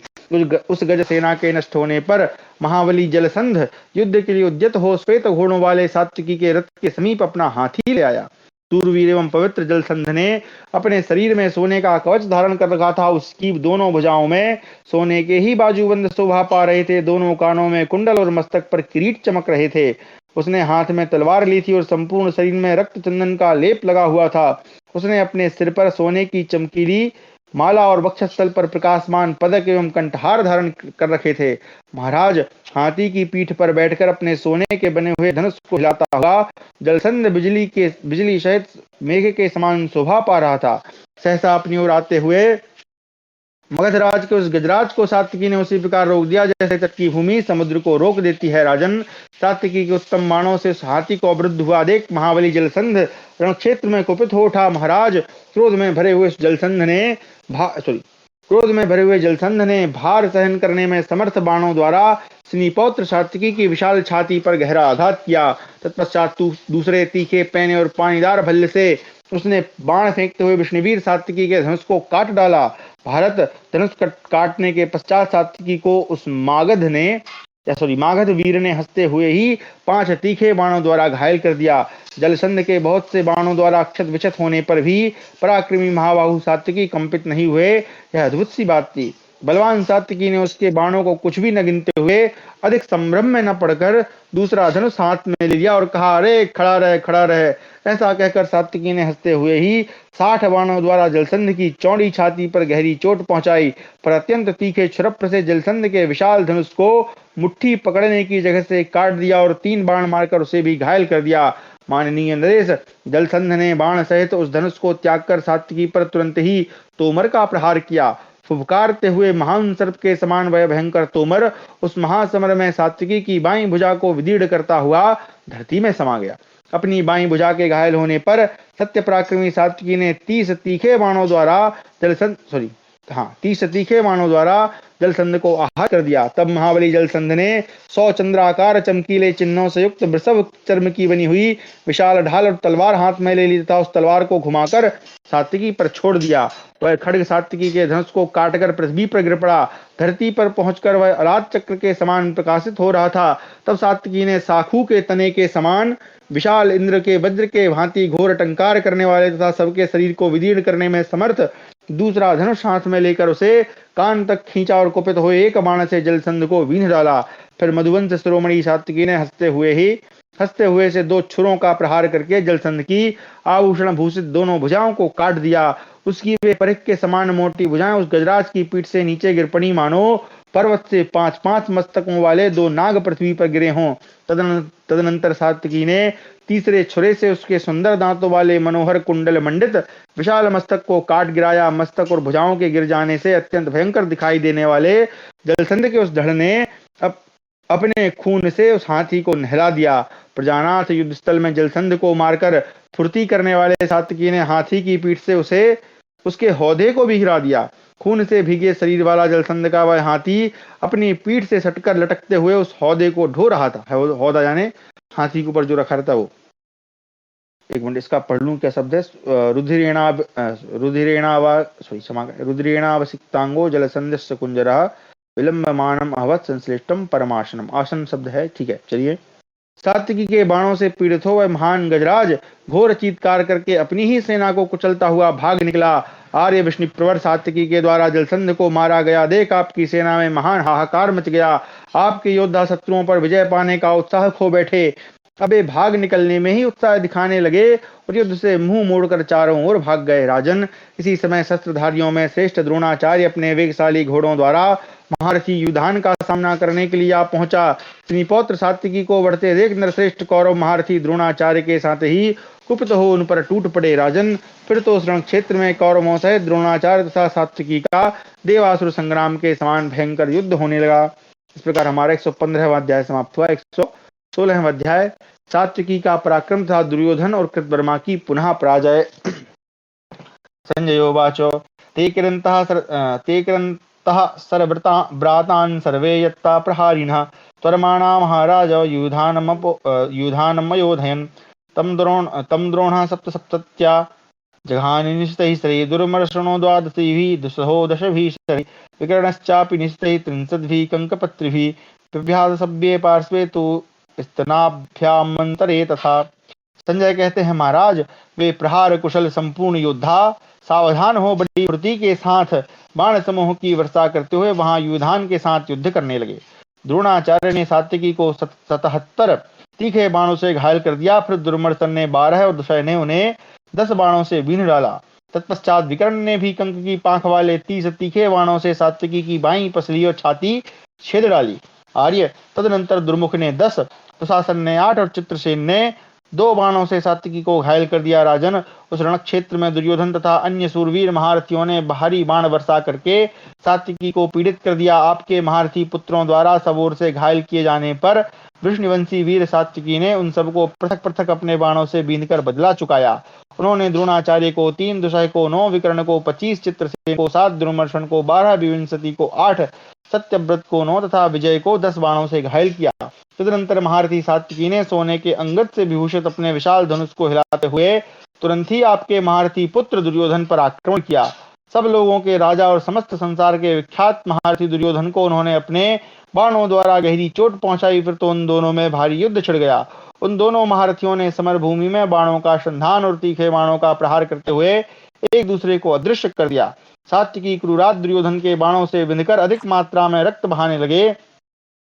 उस गज सेना के नष्ट होने पर महाबली जलसंध युद्ध के लिए उद्यत हो श्वेत घोड़ों वाले सात्विकी के रथ के समीप अपना हाथी ले आया। सूरवीर एवं पवित्र जलसंध ने अपने शरीर में सोने का कवच धारण कर रखा था। उसकी दोनों भुजाओं में सोने के ही बाजूबंद शोभा पा रहे थे। दोनों कानों में कुंडल और मस्तक पर किरीट चमक रहे थे। उसने हाथ में तलवार ली थी और संपूर्ण शरीर में रक्त चंदन का लेप लगा हुआ था। उसने अपने सिर पर सोने की चमकीली माला और वक्षस्थल पर प्रकाशमान पदक एवं कंठहार धारण कर रखे थे। महाराज, हाथी की पीठ पर बैठकर अपने सोने के बने हुए धनुष को हिलाता हुआ जलसंध बिजली सहित मेघ के समान शोभा पा रहा था। सहसा अपनी ओर आते हुए मगधराज के उस गजराज को सात्विकी ने उसी प्रकार रोक दिया जैसे तट की भूमि समुद्र को रोक देती है। राजन, सात्विकी के उत्तम बाणों से उस हाथी को अवरुद्ध हुआ देख महाबली जलसंध रण क्षेत्र में कुपित हो उठा। महाराज, क्रोध में भरे हुए जलसंध ने क्रोध में भरे हुए जलसंध ने भार सहन करने में समर्थ बाणों द्वारा स्निपौत्र सात्विकी की विशाल छाती पर गहरा आघात किया। तत्पश्चात दूसरे तीखे पैने और पानीदार भल्ले से उसने बाण फेंकते हुए विष्णुवीर सात्विकी के धनुष को काट डाला। भारत, धनुष काटने के पश्चात सात्विकी को उस मागध वीर ने हंसते हुए ही 5 तीखे बाणों द्वारा घायल कर दिया। जलसंध के बहुत से बाणों द्वारा अक्षत विक्षत होने पर भी पराक्रमी महाबाहु सात्विकी कंपित नहीं हुए। यह अद्भुत सी बात थी। बलवान सात्विकी ने उसके बाणों को कुछ भी न गिनते हुए अधिक संभ्रम में न पड़कर दूसरा धनुष हाथ में ले लिया और कहा, अरे खड़ा रहे, खड़ा रहे। ऐसा कहकर सात्विकी ने हंसते हुए ही 60 बाणों द्वारा जलसंध की चौड़ी छाती पर गहरी चोट पहुंचाई, पर अत्यंत तीखे छुरप्र से जलसंध के विशाल धनुष को मुट्ठी पकड़ने की जगह से काट दिया और 3 बाण मारकर उसे भी घायल कर दिया। माननीय नरेश, जलसंध ने बाण सहित उस धनुष को त्याग कर सात्विकी पर तुरंत ही तोमर का प्रहार किया। फुफकारते हुए महान सर्प के समान वह भयंकर तोमर उस महासमर में सात्विकी की बाईं भुजा को विदीर्ण करता हुआ धरती में समा गया। अपनी बाईं भुजा के घायल होने पर सत्य पराक्रमी सात्विकी ने 30 तीखे बाणों द्वारा जलसंध को आहार कर दिया। तब महाबली जलसंध ने 100 चंद्राकार चमकीले चिन्हों से युक्त वृषभ चर्म की बनी हुई विशाल ढाल और तलवार हाथ में ले ली तथा उस तलवार को घुमाकर सात्विकी पर छोड़ दिया। वह खड्ग सात्विकी के धनुष को काटकर पृथ्वी पर गिर पड़ा। धरती पर पहुंचकर वह अलाद चक्र के समान प्रकाशित हो रहा था। तब सात्विकी ने साखू के तने के समान विशाल इंद्र के वज्र के भांति घोर टंकार करने वाले तथा सबके शरीर को विदीर्ण करने में समर्थ दूसरा धनुष हाथ में लेकर उसे कान तक खींचा और कुपित हुए एक बाण से जलसंध को बींध डाला। फिर मधुवंश शिरोमणि सात्विकी ने हंसते हुए से 2 छुरों का प्रहार करके जलसंध की आभूषण भूषित दोनों भुजाओं को काट दिया। उसकी वे परिख के समान मोटी भुजाएं उस गजराज की पीठ से नीचे गिर पड़ी मानो पर्वत से 5-5 मस्तकों वाले 2 नाग पृथ्वी पर गिरे हों। तदनंतर सात्विकी ने तीसरे छुरे से उसके सुंदर दांतों वाले मनोहर कुंडल मंडित विशाल मस्तक को काट गिराया। मस्तक और भुजाओं के गिर जाने से अत्यंत भयंकर दिखाई देने वाले जलसंध के उस धड़ ने अपने खून से उस हाथी को नहला दिया। प्रजानाथ, युद्ध स्थल में जलसंध को मारकर फुर्ती करने वाले सात्विकी ने हाथी की पीठ से उसके हौदे को भी गिरा दिया। खून से भीगे शरीर वाला जलसंध का वह हाथी अपनी पीठ से सटकर लटकते हुए उस हौदे को ढो रहा था। हौदा यानी हाथी के ऊपर जो रखा रहता वो। एक मिनट, इसका पढ़ लूं क्या शब्द है। रुद्रेणावसिक्तांगो जलसंधस्य कुंजरः विलंबमानम अभवत् संश्लिष्टम परमाशनम। आसन शब्द है, ठीक है। चलिए, सात्विकी के बाणों से पीड़ित हो वह महान गजराज घोर चीत्कार करके अपनी ही सेना को कुचलता हुआ भाग निकला। आर्य विष्णु प्रवर सात्विकी के द्वारा जलसंध को मारा गया देख आपकी सेना में महान हाहाकार मच गया। आपके योद्धा शत्रुओं पर विजय पाने का उत्साह खो बैठे। अबे भाग निकलने में ही उत्साह दिखाने लगे और युद्ध से मुंह मोड़कर चारों ओर भाग गए। राजन, इसी समय शस्त्रधारियों में श्रेष्ठ द्रोणाचार्य अपने वेगशाली घोड़ों द्वारा महारथी युधान का सामना करने के लिए आ पहुंचा। स्निपौत्र सात्विकी को बढ़ते देख नरश्रेष्ठ कौरव महारथी द्रोणाचार्य के साथ ही कुपित हो उन पर टूट पड़े। राजन, फिर तो उस रण क्षेत्र में कौरवों सहित द्रोणाचार्य तथा सात्विकी का देवासुर संग्राम के समान भयंकर युद्ध होने लगा। इस प्रकार हमारा 115वां अध्याय समाप्त हुआ। 116वां अध्याय सात्विकी का पराक्रम तथा दुर्योधन और कृतवर्मा की पुनः पराजय। संजयोवाच ते किरन्तः सर्वव्रातान् सर्वे यत्ता प्रहारिणः त्वरमाणा महाराज युधानमयोधयन् तम द्रोणः सप्तसप्तत्या जघानि निशितैः शरैः दुर्मर्षणो 12 दुस्सहो 10 विकर्णश्चापि निशितैः 30 कंकपत्रिभिः पिभ्याद सभ्ये पार्श्वे तु स्तनाभ्यामंतरे तथा। संजय कहते हैं, महाराज, वे प्रहार कुशल संपूर्ण योद्धा सावधान हो बड़ी फुर्ती के साथ बाण समूह की वर्षा करते हुए वहां युधान के साथ युद्ध करने लगे। द्रोणाचार्य ने सात्विकी को 77 तीखे बाणों से घायल कर दिया। फिर दुर्मर्शन ने 12 और दुष्य ने उन्हें 10 बाणों से बीन डाला। तत्पश्चात विकर्ण ने भी कंक की पांख वाले 30 तीखे बाणों से सात्विकी की बाईं पसली और छाती छेद डाली। आर्य, तदनंतर दुर्मुख ने 10, दुशासन ने 8 और चित्रसेन ने 2 बाणों से सात्विकी को घायल कर दिया। राजन, उस रण क्षेत्र में दुर्योधन तथा अन्य सूरवीर महारथियों ने भारी बाण वर्षा करके सात्विकी को पीड़ित कर दिया। आपके महारथी पुत्रों द्वारा सब ओर से घायल किए जाने पर विष्णुवंशी वीर सात्विकी ने उन सबको पृथक पृथक अपने बाणों से बींधकर बदला चुकाया। उन्होंने द्रोणाचार्य को 3, दुशाय को 9, विकर्ण को 25, चित्रसेन को 7, दुर्मर्शन को 12, विंशति को 8, सत्यव्रत को 9 तथा विजय को 10 बाणों से घायल किया। तदनंतर महारथी सात्विकी ने सोने के अंगद से विभूषित अपने विशाल धनुष को हिलाते हुए तुरंत ही आपके महारथी पुत्र दुर्योधन पर आक्रमण किया। सब लोगों के राजा और समस्त संसार के विख्यात महारथी दुर्योधन को उन्होंने अपने बाणों द्वारा गहरी चोट पहुंचाई। फिर तो उन दोनों में भारी युद्ध छिड़ गया। उन दोनों महारथियों ने समर भूमि में बाणों का संधान और तीखे बाणों का प्रहार करते हुए एक दूसरे को अदृश्य कर दिया। सात्विकी क्रूरात दुर्योधन के बाणों से बिंधकर अधिक मात्रा में रक्त बहाने लगे।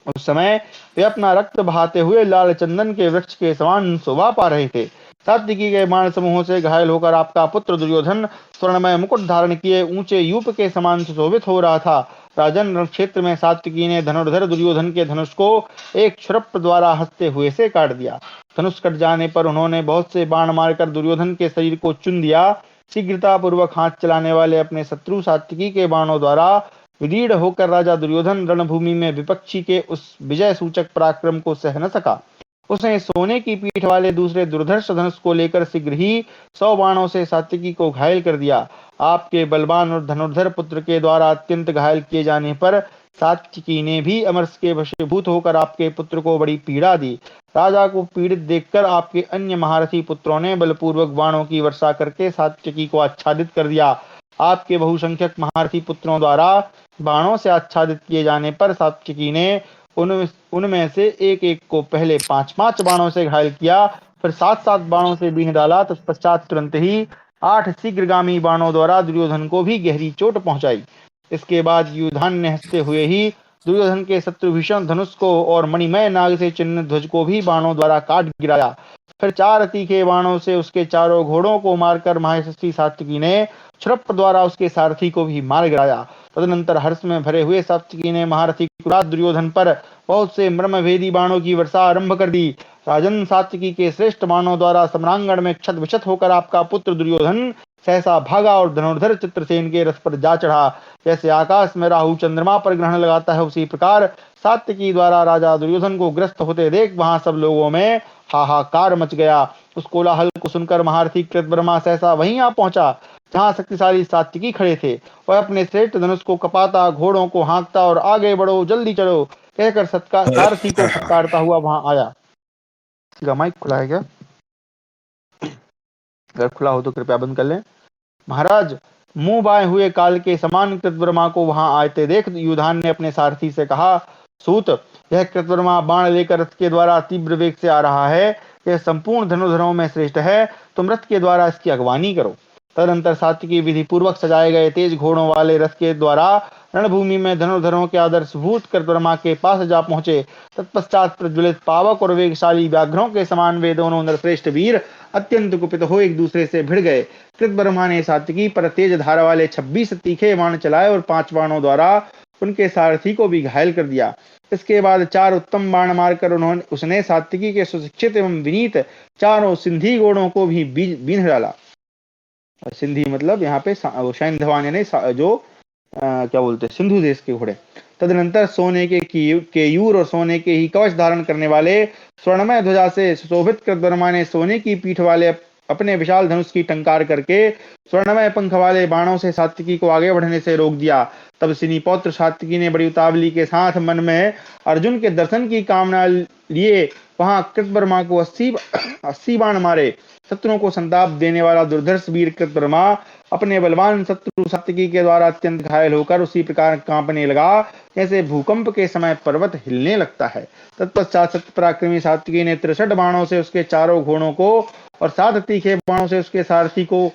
उस समय वे अपना रक्त बहाते हुए लाल चंदन के वृक्ष के समान शोभा पा रहे थे। सात्विकी के बाण समूहों से घायल होकर आपका पुत्र दुर्योधन स्वर्णमय मुकुट धारण किए ऊंचे यूप के समान सुशोभित हो रहा था। राजन, रण क्षेत्र में सात्विकी ने धनुर्धर दुर्योधन के धनुष को एक क्षुरप्र द्वारा हंसते हुए से काट दिया। धनुष कट जाने पर उन्होंने बहुत से बाण मारकर दुर्योधन के शरीर को चुन दिया। शीघ्रता पूर्वक हाथ चलाने वाले अपने शत्रु सात्विकी के बाणों द्वारा विदीर्ण होकर राजा दुर्योधन रणभूमि में विपक्षी के उस विजय सूचक पराक्रम को सह न सका। उसने सोने की पीठ वाले दूसरे दुर्धर्ष धनुष को लेकर शीघ्र ही 100 बाणों से सात्विकी को घायल कर दिया। आपके बलवान और धनुर्धर पुत्र के द्वारा अत्यंत घायल किए जाने पर सात्विकी ने भी अमरस के वशीभूत होकर आपके पुत्र को बड़ी पीड़ा दी। राजा को पीड़ित देखकर आपके अन्य महारथी पुत्रों ने बलपूर्वक बाणों की वर्षा करके सात्विकी को आच्छादित कर दिया। आपके बहुसंख्यक महारथी पुत्रों द्वारा बाणों से आच्छादित किए जाने पर सात्विकी ने उनमें से एक एक को पहले 5-5 बाणों से घायल किया, फिर 7-7 बाणों से बीन डाला। तत्पश्चात तुरंत ही 8 शीघ्रगामी बाणों द्वारा दुर्योधन को भी गहरी चोट पहुंचाई। इसके बाद युधान ने हंसते हुए ही दुर्योधन के शत्रु भीषण धनुष को और मणिमय नाग से चिन्ह ध्वज को भी बाणों द्वारा काट गिराया। फिर 4 तीखे बाणों से उसके चारों घोड़ों को मारकर महर्षि सात्विकी ने क्षुरप्र द्वारा उसके सारथी को भी मार गिराया। तदनंतर हर्ष में भरे हुए सात्विकी ने महारथी क्रूरात दुर्योधन पर बहुत से मर्मभेदी बाणों की वर्षा आरंभ कर दी। राजन, सात्विकी के श्रेष्ठ बाणों द्वारा सम्रांगण में क्षत विक्षत होकर आपका पुत्र दुर्योधन सहसा भागा और धनुर्धर चित्रसेन के रथ पर जा चढ़ा। जैसे आकाश में राहु चंद्रमा पर ग्रहण लगाता है, उसी प्रकार सात्विकी द्वारा राजा दुर्योधन को ग्रस्त होते देख वहां सब लोगों में हाहाकार मच गया। उस कोलाहल को सुनकर महारथी कृतवर्मा सहसा वहीं आ पहुंचा जहां शक्तिशाली सात्विकी खड़े थे। वह अपने श्रेष्ठ धनुष को कपाता, घोड़ों को हाँकता और आगे बढ़ो, जल्दी चलो कहकर सारथी को फटकारता हुआ वहां आया। माइक खुला है क्या? अगर खुला हो तो कृपया बंद कर लें। महाराज, मुंह बाए हुए काल के समान कृतवर्मा को वहां आते देख युधान ने अपने सारथी से कहा, सूत, यह कृतवर्मा बाण लेकर रथ के द्वारा तीव्र वेग से आ रहा है। यह संपूर्ण धनुर्धरों में श्रेष्ठ है। तुम रथ के द्वारा इसकी अगवानी करो। तदनंतर सात्विकी विधि पूर्वक सजाए गए तेज घोड़ों वाले रथ के द्वारा रणभूमि में धनुर्धरों के आदर्शभूत कृतवर्मा के पास जा पहुंचे। तत्पश्चात प्रज्वलित पावक और वेगशाली व्याघ्रों के समान वे दोनों नरश्रेष्ठ वीर अत्यंत कुपित हो एक दूसरे से भिड़ गए। कृतवर्मा ने सात्विकी पर तेज धार वाले 26 तीखे बाण चलाए और 5 बाणों द्वारा उनके सारथी को भी घायल कर दिया। इसके बाद 4 उत्तम बाण मारकर उसने सात्विकी के सुशिक्षित एवं विनीत 4 सिंधी घोड़ों को भी बींध डाला। सिंधी मतलब यहाँ पे सैंधवान यानी जो क्या बोलते हैं, सिंधु देश के घोड़े। तदनंतर सोने के केयूर और सोने के ही कवच धारण करने वाले स्वर्णमय ध्वजा से सुशोभित कृतवर्मा ने सोने की पीठ वाले अपने विशाल धनुष की टंकार करके स्वर्णमय पंख वाले बाणों से सात्विकी को आगे बढ़ने से रोक दिया। तब सिनीपौत्र सात्विकी ने बड़ी उतावली के साथ मन में अर्जुन के दर्शन की कामना लिए वहां कृतवर्मा को 80 बाण मारे। शत्रुओं को संताप देने वाला दुर्धर्ष वीर कृतवर्मा अपने बलवान शत्रु सात्विकी के द्वारा अत्यंत घायल होकर उसी प्रकार कांपने लगा जैसे भूकंप के समय पर्वत हिलने लगता है। तत्पश्चात सत्य पराक्रमी सात्विकी ने 63 बाणों से उसके चारों घोड़ों को और 7 तीखे बाणों से उसके सारथी को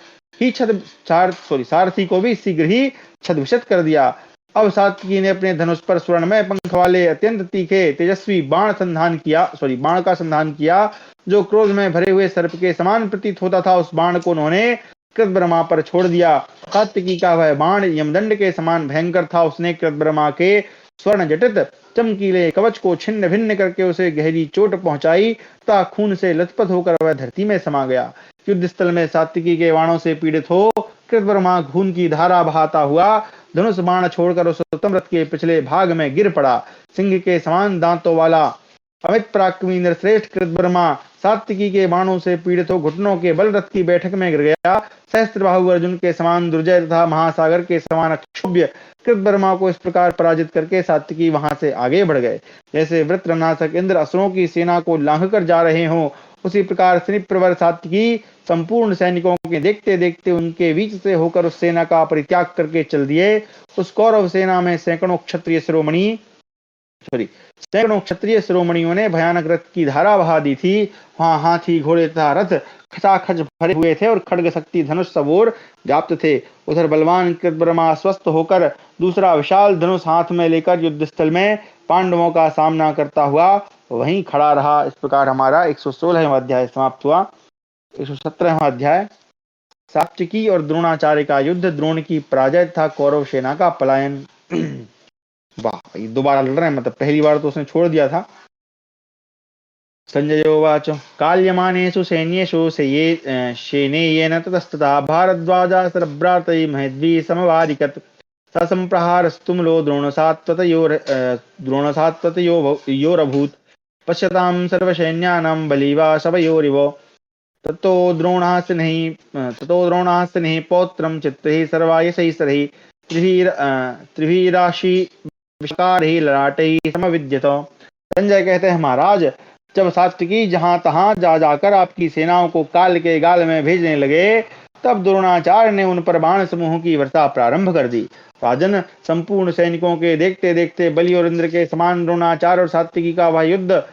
भी शीघ्र ही छद्मविषत कर दिया। अब सात्विकी ने अपने धनुष पर स्वर्णमय पंख वाले अत्यंत तीखे तेजस्वी बाण का संधान किया, जो क्रोध में भरे हुए सर्प के समान प्रतीत होता था। उस बाण को उन्होंने कृतवर्मा पर छोड़ दिया। सात्विकी का वह बाण यमदंड के समान भयंकर था। उसने कृतवर्मा के स्वर्ण जटित चमकीले कवच को छिन्न भिन्न करके उसे गहरी चोट पहुंचाई तथा खून से लथपथ होकर वह धरती में समा गया। युद्ध स्थल में सात्विकी के बाणों से पीड़ित हो कृतवर्मा खून की धारा बहाता हुआ धनुष बाण छोड़कर उस उत्तम रथ के पिछले भाग में गिर पड़ा। सिंह के समान दांतों वाला अमित पराक्रमी नरश्रेष्ठ कृतवर्मा सात्विकी के बाणों से पीड़ित हो घुटनों के बल रथ की बैठक में गिर गया। सहस्त्रबाहु अर्जुन के समान दुर्जय तथा महासागर के समान अक्षोभ्य कृतवर्मा को इस प्रकार पराजित करके सात्विकी वहां से आगे बढ़ गए। जैसे वृत्रनाशक इंद्र असुरों की सेना को लांघ कर जा रहे हों, उसी प्रकार प्रवर सात्विकी संपूर्ण सैनिकों के देखते देखते उनके बीच से होकर उस सेना का परित्याग करके चल दिए। उस कौरव सेना में सैकड़ों क्षत्रिय शिरोमणियों ने भयानक रथ की धारा बहा दी थी। वहां हाथी घोड़े तथा रथ खचाखच भरे हुए थे और खड्ग शक्ति धनुष सब ओर व्याप्त थे। उधर बलवान कृतवर्मा स्वस्थ होकर दूसरा विशाल धनुष हाथ में लेकर युद्ध स्थल में पांडवों का सामना करता हुआ वहीं खड़ा रहा। इस प्रकार हमारा 116वां अध्याय समाप्त हुआ। 117वां अध्याय सात्विकी और द्रोणाचार्य का युद्ध, द्रोण की पराजय तथा कौरव सेना का पलायन। वाह, ये दोबारा लड़ रहे हैं, मतलब पहली बार तो उसने छोड़ दिया था। संजय उवाच काल्यमानेषु सैन्येषु सेनेयेन ततस्तथा भारद्वाजा सरभ्रातै महद्भिः समवारिकत् ससम्प्रहारस्तुमुलो द्रोणसात्वतयोरभूत् पश्यतां सर्वसैन्यानां बलिवा शवयोरिव ततो द्रोणास्ति पौत्रं चित्रैः सर्वायशैः सरैः त्रिभिराशि विषकारैः ललाटैः समविद्यत। संजय कहते हैं महाराज, जब सात्विकी जहां तहां जा जाकर आपकी सेनाओं को काल के गाल में भेजने लगे, तब द्रोणाचार्य ने उन पर बाण समूह की वर्षा प्रारंभ कर दी। राजन, संपूर्ण सैनिकों के देखते देखते बलि और इंद्र के समान द्रोणाचार्य और सात्विकी का वह युद्ध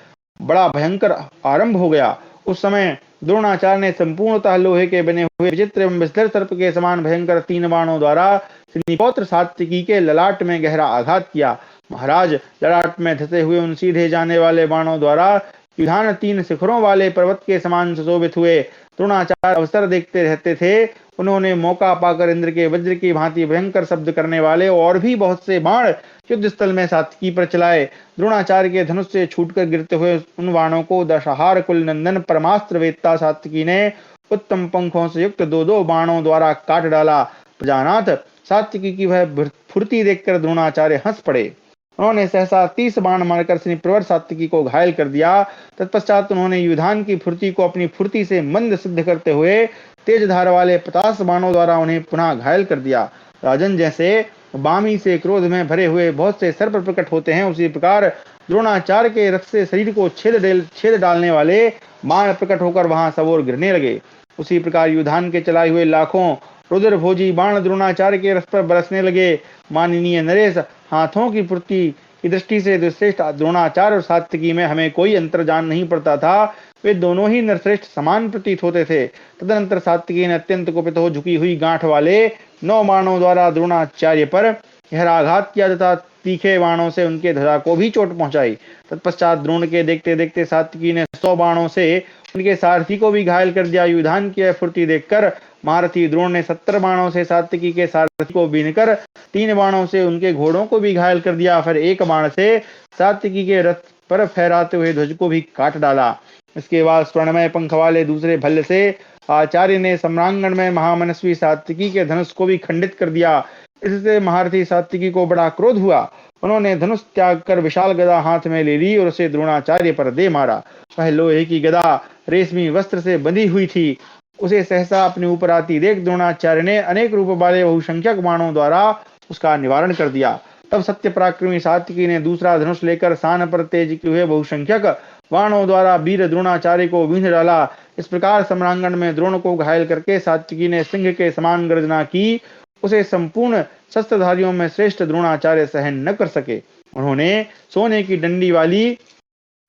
बड़ा भयंकर आरंभ हो गया। उस समय द्रोणाचार्य ने संपूर्णतः लोहे के बने हुए विचित्र एवं विस्तर सर्प के समान भयंकर 3 बाणों द्वारा पौत्र सात्विकी के ललाट में गहरा आघात किया। महाराज, ललाट में धसे हुए उन सीधे जाने वाले बाणों द्वारा युधान 3 शिखरों वाले पर्वत के समान सुशोभित हुए। द्रोणाचार्य अवसर देखते रहते थे। उन्होंने मौका पाकर इंद्र के वज्र की भांति भयंकर शब्द करने वाले और भी बहुत से बाण युद्ध स्थल में सात्विकी पर चलाए। द्रोणाचार्य के धनुष से छूटकर गिरते हुए उन बाणों को दशहार कुल नंदन परमास्त्र वेत्ता सात्विकी ने उत्तम पंखों से युक्त 2-2 बाणों द्वारा काट डाला। प्रजानाथ, सात्विकी की वह फुर्ती देखकर द्रोणाचार्य हंस पड़े। उन्होंने सहसा 30 बाण मारकर प्रवर सात्विकी को घायल कर दिया। तत्पश्चात उन्होंने युधान की फुर्ती को अपनी फुर्ती से मंद सिद्ध करते हुए तेज धार वाले 50 बाणों द्वारा उन्हें पुनः घायल कर दिया। राजन, जैसे बामी से क्रोध में भरे हुए बहुत से सर्प प्रकट होते हैं, उसी प्रकार द्रोणाचार्य के रथ से शरीर को छेद डालने वाले बाण प्रकट होकर वहां सब ओर गिरने लगे। उसी प्रकार युधान के चलाए हुए लाखों रुद्र भोजी बाण द्रोणाचार्य के रथ पर बरसने लगे। माननीय नरेश, हाथों की फुर्ती की दृष्टि से श्रेष्ठ द्रोणाचार्य और सात्विकी में हमें कोई अंतर जान नहीं पड़ता था। वे दोनों ही नरश्रेष्ठ समान प्रतीत होते थे। तदनंतर सात्विकी ने अत्यंत कुपित हो झुकी हुई गांठ वाले 9 बाणों द्वारा द्रोणाचार्य पर गहरा आघात किया तथा तीखे बाणों से उनके ध्वजा को भी चोट पहुंचाई। तत्पश्चात द्रोण के देखते देखते सात्विकी ने 100 बाणों से उनके सारथी को भी घायल कर दिया। युधान की फुर्ती देखकर महारथी द्रोण ने 70 बाणों से सात्विकी के सारथी को बीनकर 3 बाणों से उनके घोड़ों को भी घायल कर दिया। फिर 1 बाण से सात्विकी के रथ पर फहराते हुए ध्वज को भी काट डाला। इसके बाद स्वर्णमय पंख वाले दूसरे भल्ल से आचार्य ने सम्रांगण में महामनस्वी सात्विकी के धनुष को भी खंडित कर दिया। इससे महारथी सात्विकी को बड़ा क्रोध हुआ। उन्होंने धनुष त्याग कर विशाल गदा हाथ में ले ली और उसे द्रोणाचार्य पर दे मारा। वह लोहे की गदा रेशमी वस्त्र से बंधी हुई थी। उसे सहसा अपने ऊपर आती देख द्रोणाचार्य ने अनेक रूप वाले बहुसंख्यक बाणों द्वारा उसका निवारण कर दिया। तब सत्य पराक्रमी सात्विकी ने दूसरा धनुष लेकर सान पर तेज किए हुए बहुसंख्यक बाणों द्वारा वीर द्रोणाचार्य को बींध डाला। इस प्रकार सम्रांगण में द्रोण को घायल करके सात्विकी ने सिंह के समान गर्जना की। उसे संपूर्ण शस्त्रधारियों में श्रेष्ठ द्रोणाचार्य सहन न कर सके। उन्होंने सोने की डंडी वाली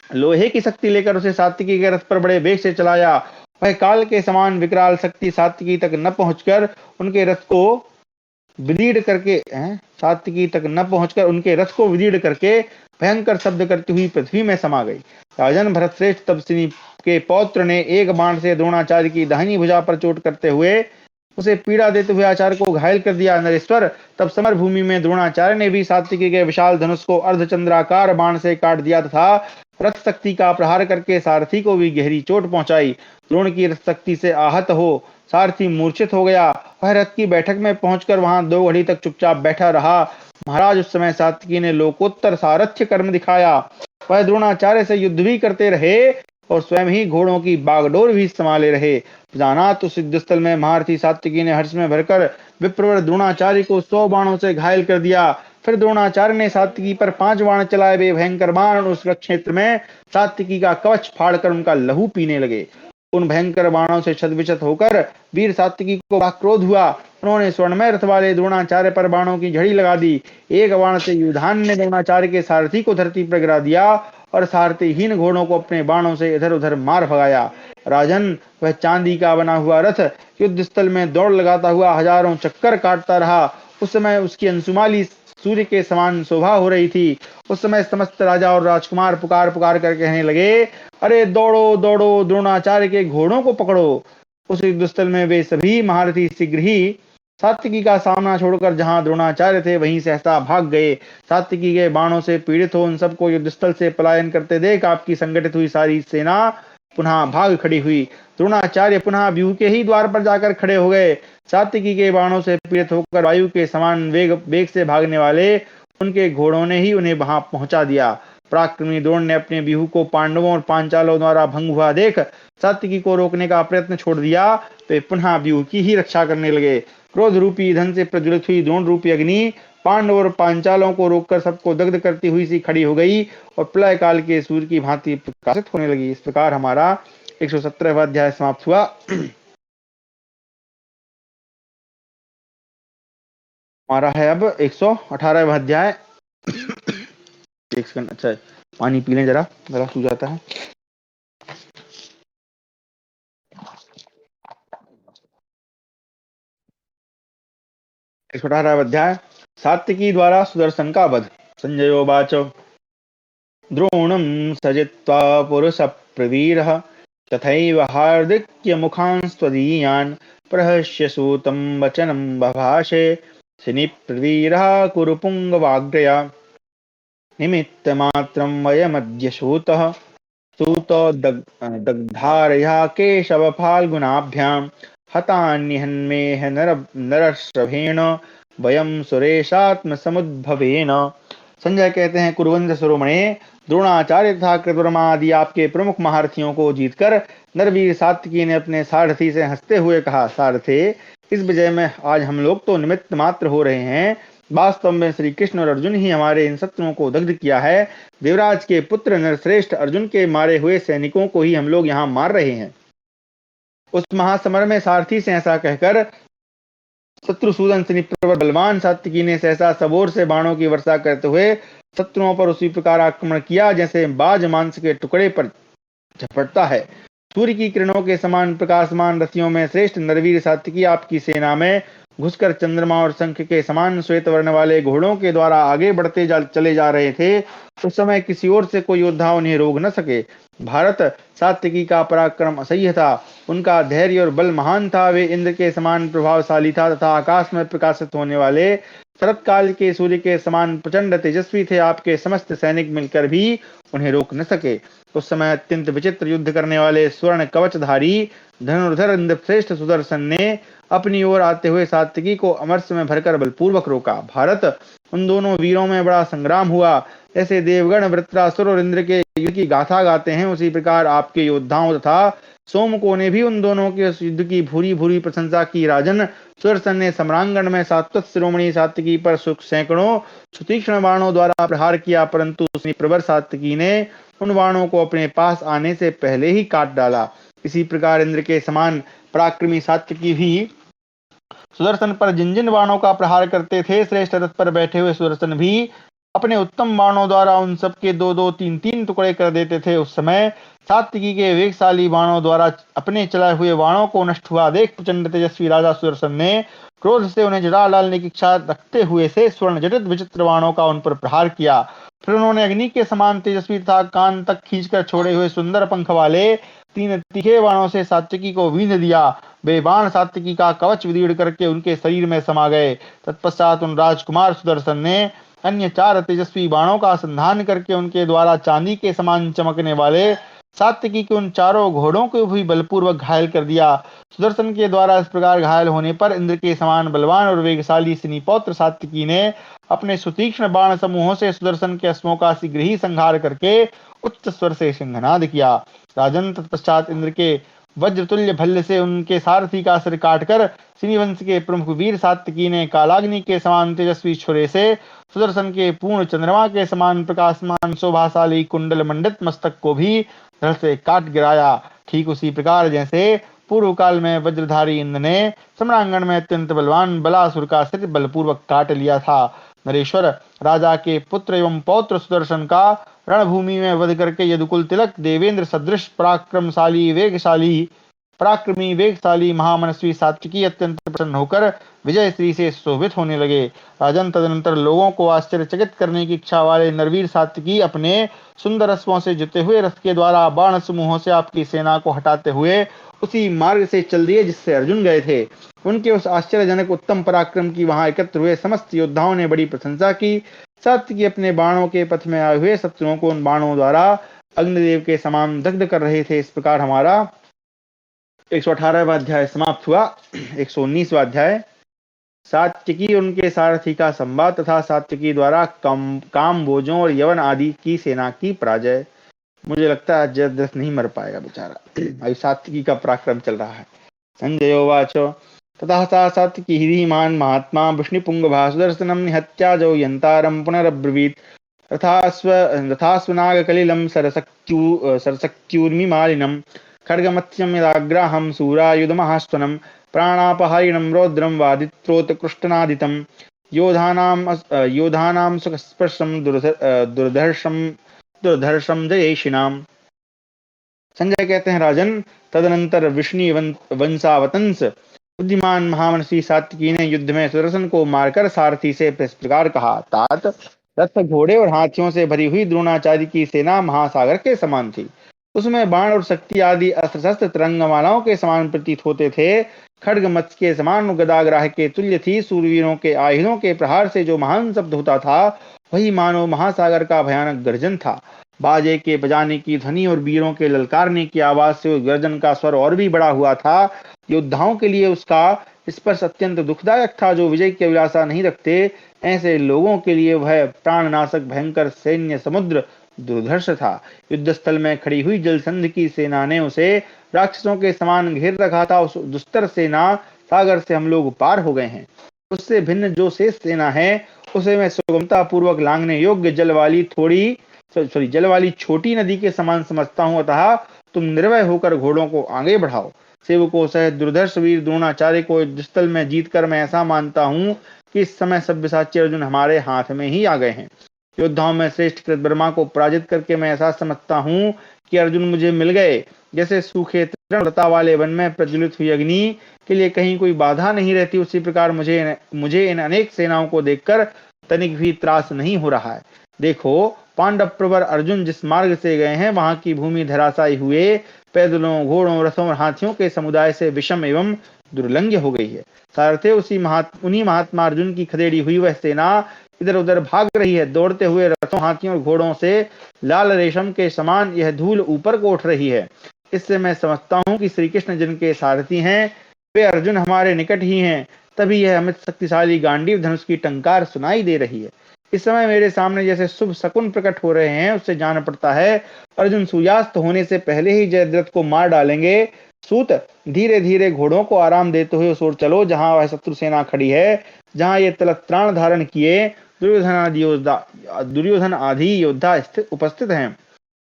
लोहे की शक्ति लेकर उसे सात्विकी के रथ पर बड़े वेग से चलाया। वह काल के समान विकराल शक्ति सात्विकी तक न पहुंचकर उनके रथ को विदीर्ण करके भयंकर शब्द करती हुई पृथ्वी में समा गई। राजन, भरतश्रेष्ठ तपस्वी के पौत्र ने 1 बाण से द्रोणाचार्य की दाहिनी भुजा पर चोट करते हुए उसे पीड़ा देते हुए आचार्य को घायल कर दिया। नरेश्वर, तब समर भूमि में द्रोणाचार्य ने भी सात्विकी के विशाल धनुष को अर्धचंद्राकार बाण से काट दिया तथा रथ शक्ति का प्रहार करके सारथी को भी गहरी चोट पहुंचाई। द्रोण की रथ शक्ति से आहत हो सारथी मूर्छित हो गया। वह रथ की बैठक में पहुंचकर वहां 2 घड़ी तक चुपचाप बैठा रहा। महाराज, उस समय सात्विकी ने लोकोत्तर सारथ्य कर्म दिखाया। वह द्रोणाचार्य से युद्ध भी करते रहे और स्वयं ही घोड़ों की बागडोर भी संभाले रहे। जानात, उस युद्ध स्थल में महारथी सात्विकी ने हर्ष में भरकर विप्रवर द्रोणाचार्य को 100 बाणों से घायल कर दिया। फिर द्रोणाचार्य ने सात्विकी पर 5 बाण चलाए। वे भयंकर बाण उस क्षेत्र में सात्विकी का कवच फाड़कर उनका लहू पीने लगे। उन भयंकर बाणों से छतविछत होकर वीर सात्विकी को बड़ा क्रोध हुआ। उन्होंने स्वर्णमय रथ वाले द्रोणाचार्य पर बाणों की झड़ी लगा दी। एक बाण से युधान ने द्रोणाचार्य के सारथी को धरती पर गिरा दिया और सारथीहीन घोड़ों को अपने बाणों से इधर उधर मार भगाया। राजन, वह चांदी का बना हुआ रथ युद्ध स्थल में दौड़ लगाता हुआ हजारों चक्कर काटता रहा। उस समय उसकी अंशुमाली सूर्य के समान शोभा हो रही थी। उस समय समस्त राजा और राजकुमार पुकार पुकार कर कहने लगे, अरे दौड़ो दौड़ो, द्रोणाचार्य के घोड़ों को पकड़ो। उस युद्ध स्थल में वे सभी महारथी शीघ्र ही सात्विकी का सामना छोड़कर जहां द्रोणाचार्य थे वहीं सहसा भाग गए। सात्विकी के बाणों से पीड़ित हो उन सबको युद्ध स्थल से पलायन करते देख आपकी संगठित हुई सारी सेना पुनः भाग खड़ी हुई। द्रोणाचार्य पुनः व्यूह के ही द्वार पर जाकर खड़े हो गए। सात्विकी के बाणों से पीड़ित होकर वायु के समान वेग से भागने वाले उनके घोड़ों ने ही उन्हें वहां पहुंचा दिया। पराक्रमी द्रोण ने अपने व्यूह को पांडवों और पांचालों द्वारा भंग हुआ देख सात्विकी को रोकने का प्रयत्न छोड़ दिया। वे पुनः व्यूह की ही रक्षा करने लगे। क्रोध रूपी ईंधन से प्रज्वलित हुई द्रोण रूपी अग्नि पांडव और पांचालों को रोककर सबको दग्ध करती हुई सी खड़ी हो गई और प्रलय काल के सूर्य की भांति प्रकाशित होने लगी। इस प्रकार हमारा 117वां अध्याय समाप्त हुआ। हमारा है अब 118वां अध्याय। एक सेकंड, अच्छा पानी पी लें, जरा गला सूख जाता है। एक 118वां अध्याय, सात्विकी द्वारा सुदर्शन का वध। संजयोवाच, द्रोणं सजित्वा पुरुषप्रवीरः तथैव हार्दिक्यमुखांस्त्वदीयान् प्रहस्य सूतं वचनं बभाषे। शनिप्रवीरः कुरु पुङ्गवाग्रया निमित्तमात्रं वयमद्य सूतो दग्धारया केशवफाल्गुनाभ्यां हतान्यहन्मेह नरश्रभेण वयं सुरेशात्मसमुद्भवेन। संजय कहते हैं, कुरुवंश शिरोमणे द्रोणाचार्य तथा कृतवर्मा आदि आपके प्रमुख महारथियों को जीतकर नरवीर सात्विकी ने अपने सारथी से हंसते हुए कहा, सारथे, इस विजय में आज हम लोग तो निमित्त मात्र हो रहे हैं। वास्तव में श्री कृष्ण और अर्जुन ही हमारे इन शत्रुओं को दग्ध किया है। देवराज के पुत्र नरश्रेष्ठ अर्जुन के मारे हुए सैनिकों को ही हम लोग यहाँ मार रहे हैं। उस महासमर में सारथी से ऐसा कहकर शत्रुसूदन से प्रवर बलवान सात्विकी ने सहसा सबोर से बाणों की वर्षा करते हुए शत्रुओं पर उसी प्रकार आक्रमण किया जैसे बाज मांस के टुकड़े पर झपटता है। सूर्य की किरणों के समान प्रकाशमान रथियों में श्रेष्ठ नरवीर सात्विकी आपकी सेना में घुसकर चंद्रमा और शंख के समान श्वेत वर्ण वाले घोड़ों के द्वारा आगे बढ़ते चले जा रहे थे। उस समय किसी ओर से कोई योद्धा उन्हें रोक न सके। भारत, सात्विकी का पराक्रम असह्य था, उनका धैर्य और बल महान था। वे इंद्र के समान प्रभावशाली था तथा आकाश में प्रकाशित होने वाले शरत काल के सूर्य के समान प्रचंड तेजस्वी थे। आपके समस्त सैनिक मिलकर भी उन्हें रोक न सके। उस समय अत्यंत विचित्र युद्ध करने वाले स्वर्ण कवचधारी धनुर्धर इंद्रश्रेष्ठ सुदर्शन ने अपनी ओर आते हुए सात्विकी को अमरस में भरकर बलपूर्वक रोका। भारत, उन दोनों वीरों में बड़ा संग्राम हुआ। जैसे देवगण वृत्रासुर और इंद्र के युद्ध की गाथा गाते हैं, उसी प्रकार आपके योद्धाओं तथा सोमको ने भी उन दोनों के युद्ध की भूरी भूरी प्रशंसा की। राजन, सुदर्शन ने सम्रांगण में सात्वत शिरोमणि सात्विकी पर सैकड़ों सुतीक्ष्ण बाणों द्वारा प्रहार किया, परंतु प्रवर सात्विकी ने उन बाणों को अपने पास आने से पहले ही काट डाला। इसी प्रकार इंद्र के समान पराक्रमी सात्विकी भी सुदर्शन पर जिन जिन बाणों का प्रहार करते थे, श्रेष्ठ रथ पर बैठे हुए सुदर्शन भी अपने उत्तम बाणों द्वारा उन सबके 2-2, 3-3 टुकड़े कर देते थे। उस समय सात्विकी के वेगशाली बाणों द्वारा अपने चलाए हुए बाणों को नष्ट हुआ देख प्रचंड तेजस्वी राजा सुदर्शन ने क्रोध से उन्हें जड़ा डालने की इच्छा रखते हुए से स्वर्ण जटित विचित्र बाणों का उन पर प्रहार किया। फिर उन्होंने अग्नि के समान तेजस्वी तथा कान तक खींचकर छोड़े हुए सुंदर पंख वाले 3 तीखे बाणों से सात्विकी को बींध दिया। वे बाण सात्विकी का कवच विदीर्ण करके उनके शरीर में समा गए। तत्पश्चात उन राजकुमार सुदर्शन ने अन्य 4 तेजस्वी बाणों का संधान करके उनके द्वारा चांदी के समान चमकने वाले सात्विकी के उन चारों घोड़ों को भी बलपूर्वक घायल कर दिया। सुदर्शन के द्वारा इस प्रकार घायल होने पर इंद्र के समान बलवान और वेगशाली सिनीपौत्र सात्विकी ने अपने सुतीक्ष्ण बाण समूहों से सुदर्शन के अश्वों का शीघ्र ही संहार करके उच्च स्वर से सिंहनाद किया। राजन, तत्पश्चात इंद्र के वज्रतुल्य भल्य से उनके सारथी का सिर काटकर सिनी वंश के प्रमुख वीर सात्विकी ने कालाग्नि के समान तेजस्वी छुरे से सुदर्शन के पूर्ण चंद्रमा के समान प्रकाशमान शोभाशाली कुंडल मंडित मस्तक को भी धड़ से काट गिराया। ठीक उसी प्रकार जैसे पूर्व काल में वज्रधारी इंद्र ने सम्रांगण में अत्यंत बलवान बलासुर का सिर बलपूर्वक काट लिया था। नरेश्वर, राजा के पुत्र एवं पौत्र सुदर्शन का रणभूमि में वध करके यदुकुल तिलक देवेंद्र सदृश पराक्रमी वेगशाली महामनस्वी सात्विकी अत्यंत प्रसन्न होकर विजय श्री से शोभित होने लगे। राजन, तदनंतर लोगों को आश्चर्यचकित करने की इच्छा वाले नरवीर सात्विकी अपने सुंदर अश्वों से जुते हुए रथ के द्वारा बाण समूहों से आपकी सेना को हटाते हुए उसी मार्ग से चल दिए जिससे अर्जुन गए थे। उनके उस आश्चर्यजनक उत्तम पराक्रम की वहां एकत्र हुए समस्त योद्धाओं ने बड़ी प्रशंसा की। सात्विकी अपने बाणों के पथ में आए हुए शत्रुओं को उन बाणों द्वारा अग्निदेव के समान दग्ध कर रहे थे। इस प्रकार हमारा 118वां अध्याय समाप्त हुआ। 119वां अध्याय सात्विकी उनके सारथी का संवाद तथा सात्विकी द्वारा कामबोजों और यवन आदि की सेना की पराजय। मुझे लगता है जयद्रथ नहीं मर पाएगा बेचारा, अभी सात्विकी का पराक्रम चल रहा है। संजयोवाच ततः सा सात्विकी धीमान् महात्मा वृष्णिपुंगभा सुदर्शनं निहत्याजौ यन्तारं पुनरब्रवीत् रथास्वनागकलिलं सरसक्यूर्मिमालिनं खड्गमत्स्यं यदाग्राहं शूरायुधमहास्वनं प्राणापहारिणं रौद्रं वादित्रोत्कृष्टनादितं योधानां सुखस्पर्शं दुर्धर्षं जयेशिनाम। संजय कहते हैं, राजन, तदनंतर विष्णु वंशावतंस बुद्धिमान महामनसी सात्विकी ने युद्ध में सुदर्शन को मारकर सारथी से इस प्रकार कहा। तात, रथ, घोड़े और हाथियों से भरी हुई द्रोणाचार्य की सेना महासागर के समान थी। उसमें बाण और शक्ति आदि अस्त्र शस्त्र तरंगमालाओं के समान प्रतीत होते थे। खड्ग मत्स्य के समान गदाग्राह के तुल्य थी। सूरवीरों के आयुधों के प्रहार से जो महान शब्द होता था वही मानो महासागर का भयानक गर्जन था। बाजे के बजाने की ध्वनि और वीरों के ललकारने की आवाज से उस गर्जन का स्वर और भी बड़ा हुआ था। योद्धाओं के लिए उसका स्पर्श अत्यंत दुखदायक था। जो विजय की अभिलाषा नहीं रखते ऐसे लोगों के लिए वह प्राणनाशक भयंकर सैन्य समुद्र दुर्धर्ष था। युद्धस्थल में खड़ी हुई जलसंध की सेना ने उसे राक्षसों के समान घेर रखा था। उस दुस्तर सेना सागर से हम लोग पार हो गए हैं। उससे भिन्न जो शेष सेना है उसे मैं सुगमता पूर्वक लांघने योग्य जल वाली छोटी नदी के समान समझता हूँ। अतः तुम निर्भय होकर घोड़ों को आगे बढ़ाओ। सेवकों सहित दुर्धर्ष वीर द्रोणाचार्य को युद्धस्थल में जीतकर मैं ऐसा मानता हूँ कि इस समय सब्यसाची अर्जुन हमारे हाथ में ही आ गए हैं। योद्धाओं में श्रेष्ठ कृतवर्मा को पराजित करके मैं ऐसा समझता हूँ कि अर्जुन मुझे मिल गए। जैसे सूखे तृणलता वाले वन में प्रज्वलित हुई अग्नि के लिए कहीं कोई बाधा नहीं रहती, उसी प्रकार मुझे इन अनेक सेनाओं को देखकर तनिक भी त्रास नहीं हो रहा है। देखो, पांडव प्रवर अर्जुन जिस मार्ग से गए हैं वहां की भूमि धराशायी हुए पैदलों, घोड़ों, रथों और हाथियों के समुदाय से विषम एवं दुर्लंघ्य हो गई है। सारथे उन्हीं महात्मा अर्जुन की खदेड़ी हुई वह सेना इधर उधर भाग रही है। दौड़ते हुए रथों, हाथियों और घोड़ों से लाल रेशम के समान यह धूल ऊपर को उठ रही है। इससे मैं समझता हूँ कि श्री कृष्ण जिनके सारथी हैं वे अर्जुन हमारे निकट ही हैं। तभी यह अमित शक्तिशाली गांडीव धनुष की टंकार सुनाई दे रही है। इस समय मेरे सामने जैसे शुभ शकुन प्रकट हो रहे हैं, उससे जान पड़ता है अर्जुन सूर्यास्त होने से पहले ही जयद्रथ को मार डालेंगे। सूत, धीरे धीरे घोड़ों को आराम देते हुए उस ओर चलो जहां वह शत्रु सेना खड़ी है, जहां ये तलक त्राण धारण किए दुर्योधन आदि योद्धा उपस्थित हैं,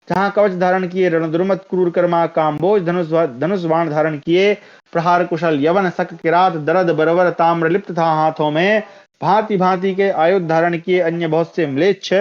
जहां कवच धारण किए रणदुर्मत क्रूर कर्मा काम्बोज धनुष बाण धारण किए प्रहार कुशल यवन शक किरात दरद बरवर ताम्र लिप्त था हाथों में भांति भांति के आयुध धारण किए अन्य बहुत से म्लेच्छ,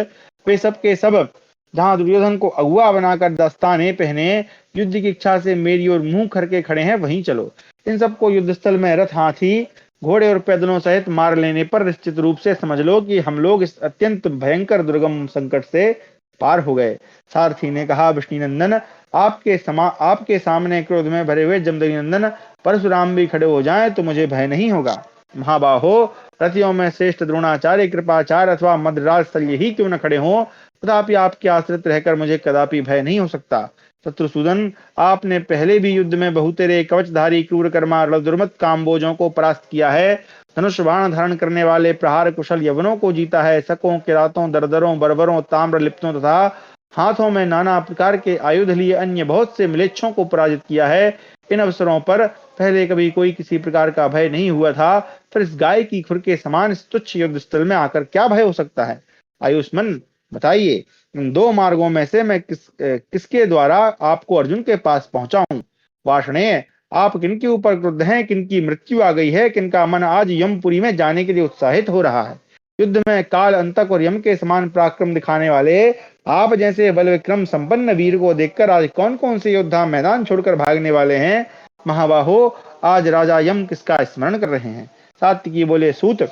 वे सब के सब जहां दुर्योधन को अगुआ बनाकर दस्ताने पहने युद्ध की इच्छा से मेरी ओर मुंह करके खड़े हैं वहीं चलो। इन सबको युद्धस्थल में रथ, हाथी, घोड़े और पैदलों सहित मार लेने पर निश्चित रूप से समझ लो कि हम लोग इस अत्यंत भयंकर दुर्गम संकट से पार हो गए। सारथी ने कहा, विष्णुनंदन, आपके सामने क्रोध में भरे हुए जमदग्नि नंदन परशुराम भी खड़े हो जाएं तो मुझे भय नहीं होगा। महाबाहो, रथियों में श्रेष्ठ द्रोणाचार्य, कृपाचार्य अथवा मद्राज शल्य ही क्यों न खड़े हों, तथापि आपके आश्रित रहकर मुझे कदापि भय नहीं हो सकता। शत्रुसूदन, आपने पहले भी युद्ध में बहुतेरे कवचधारी क्रूर कर्मा दुर्मत काम्बोजों को परास्त किया है। धनुष बाण धारण करने वाले प्रहार कुशल यवनों को जीता है। शकों, किरातों, दरदरों, बर्बरों, ताम्र लिप्तों तथा हाथों में नाना प्रकार के आयुध लिए अन्य बहुत से म्लेच्छों को पराजित किया है। इन अवसरों पर पहले कभी कोई किसी प्रकार का भय नहीं हुआ था, फिर इस गाय की खुर के समान इस तुच्छ युद्ध स्थल में आकर क्या भय हो सकता है। आयुष्मान, बताइए, इन दो मार्गों में से मैं किसके द्वारा आपको अर्जुन के पास पहुंचाऊं। वार्ष्णेय, आप किनके ऊपर क्रुद्ध हैं, किनकी मृत्यु आ गई है, किनका मन आज यमपुरी में जाने के लिए उत्साहित हो रहा है। युद्ध में काल, अंतक और यम के समान पराक्रम दिखाने वाले आप जैसे बल विक्रम संपन्न वीर को देखकर आज कौन कौन से योद्धा मैदान छोड़कर भागने वाले हैं। महाबाहो, आज राजा यम किसका स्मरण कर रहे हैं। सात्विकी बोले, सूत,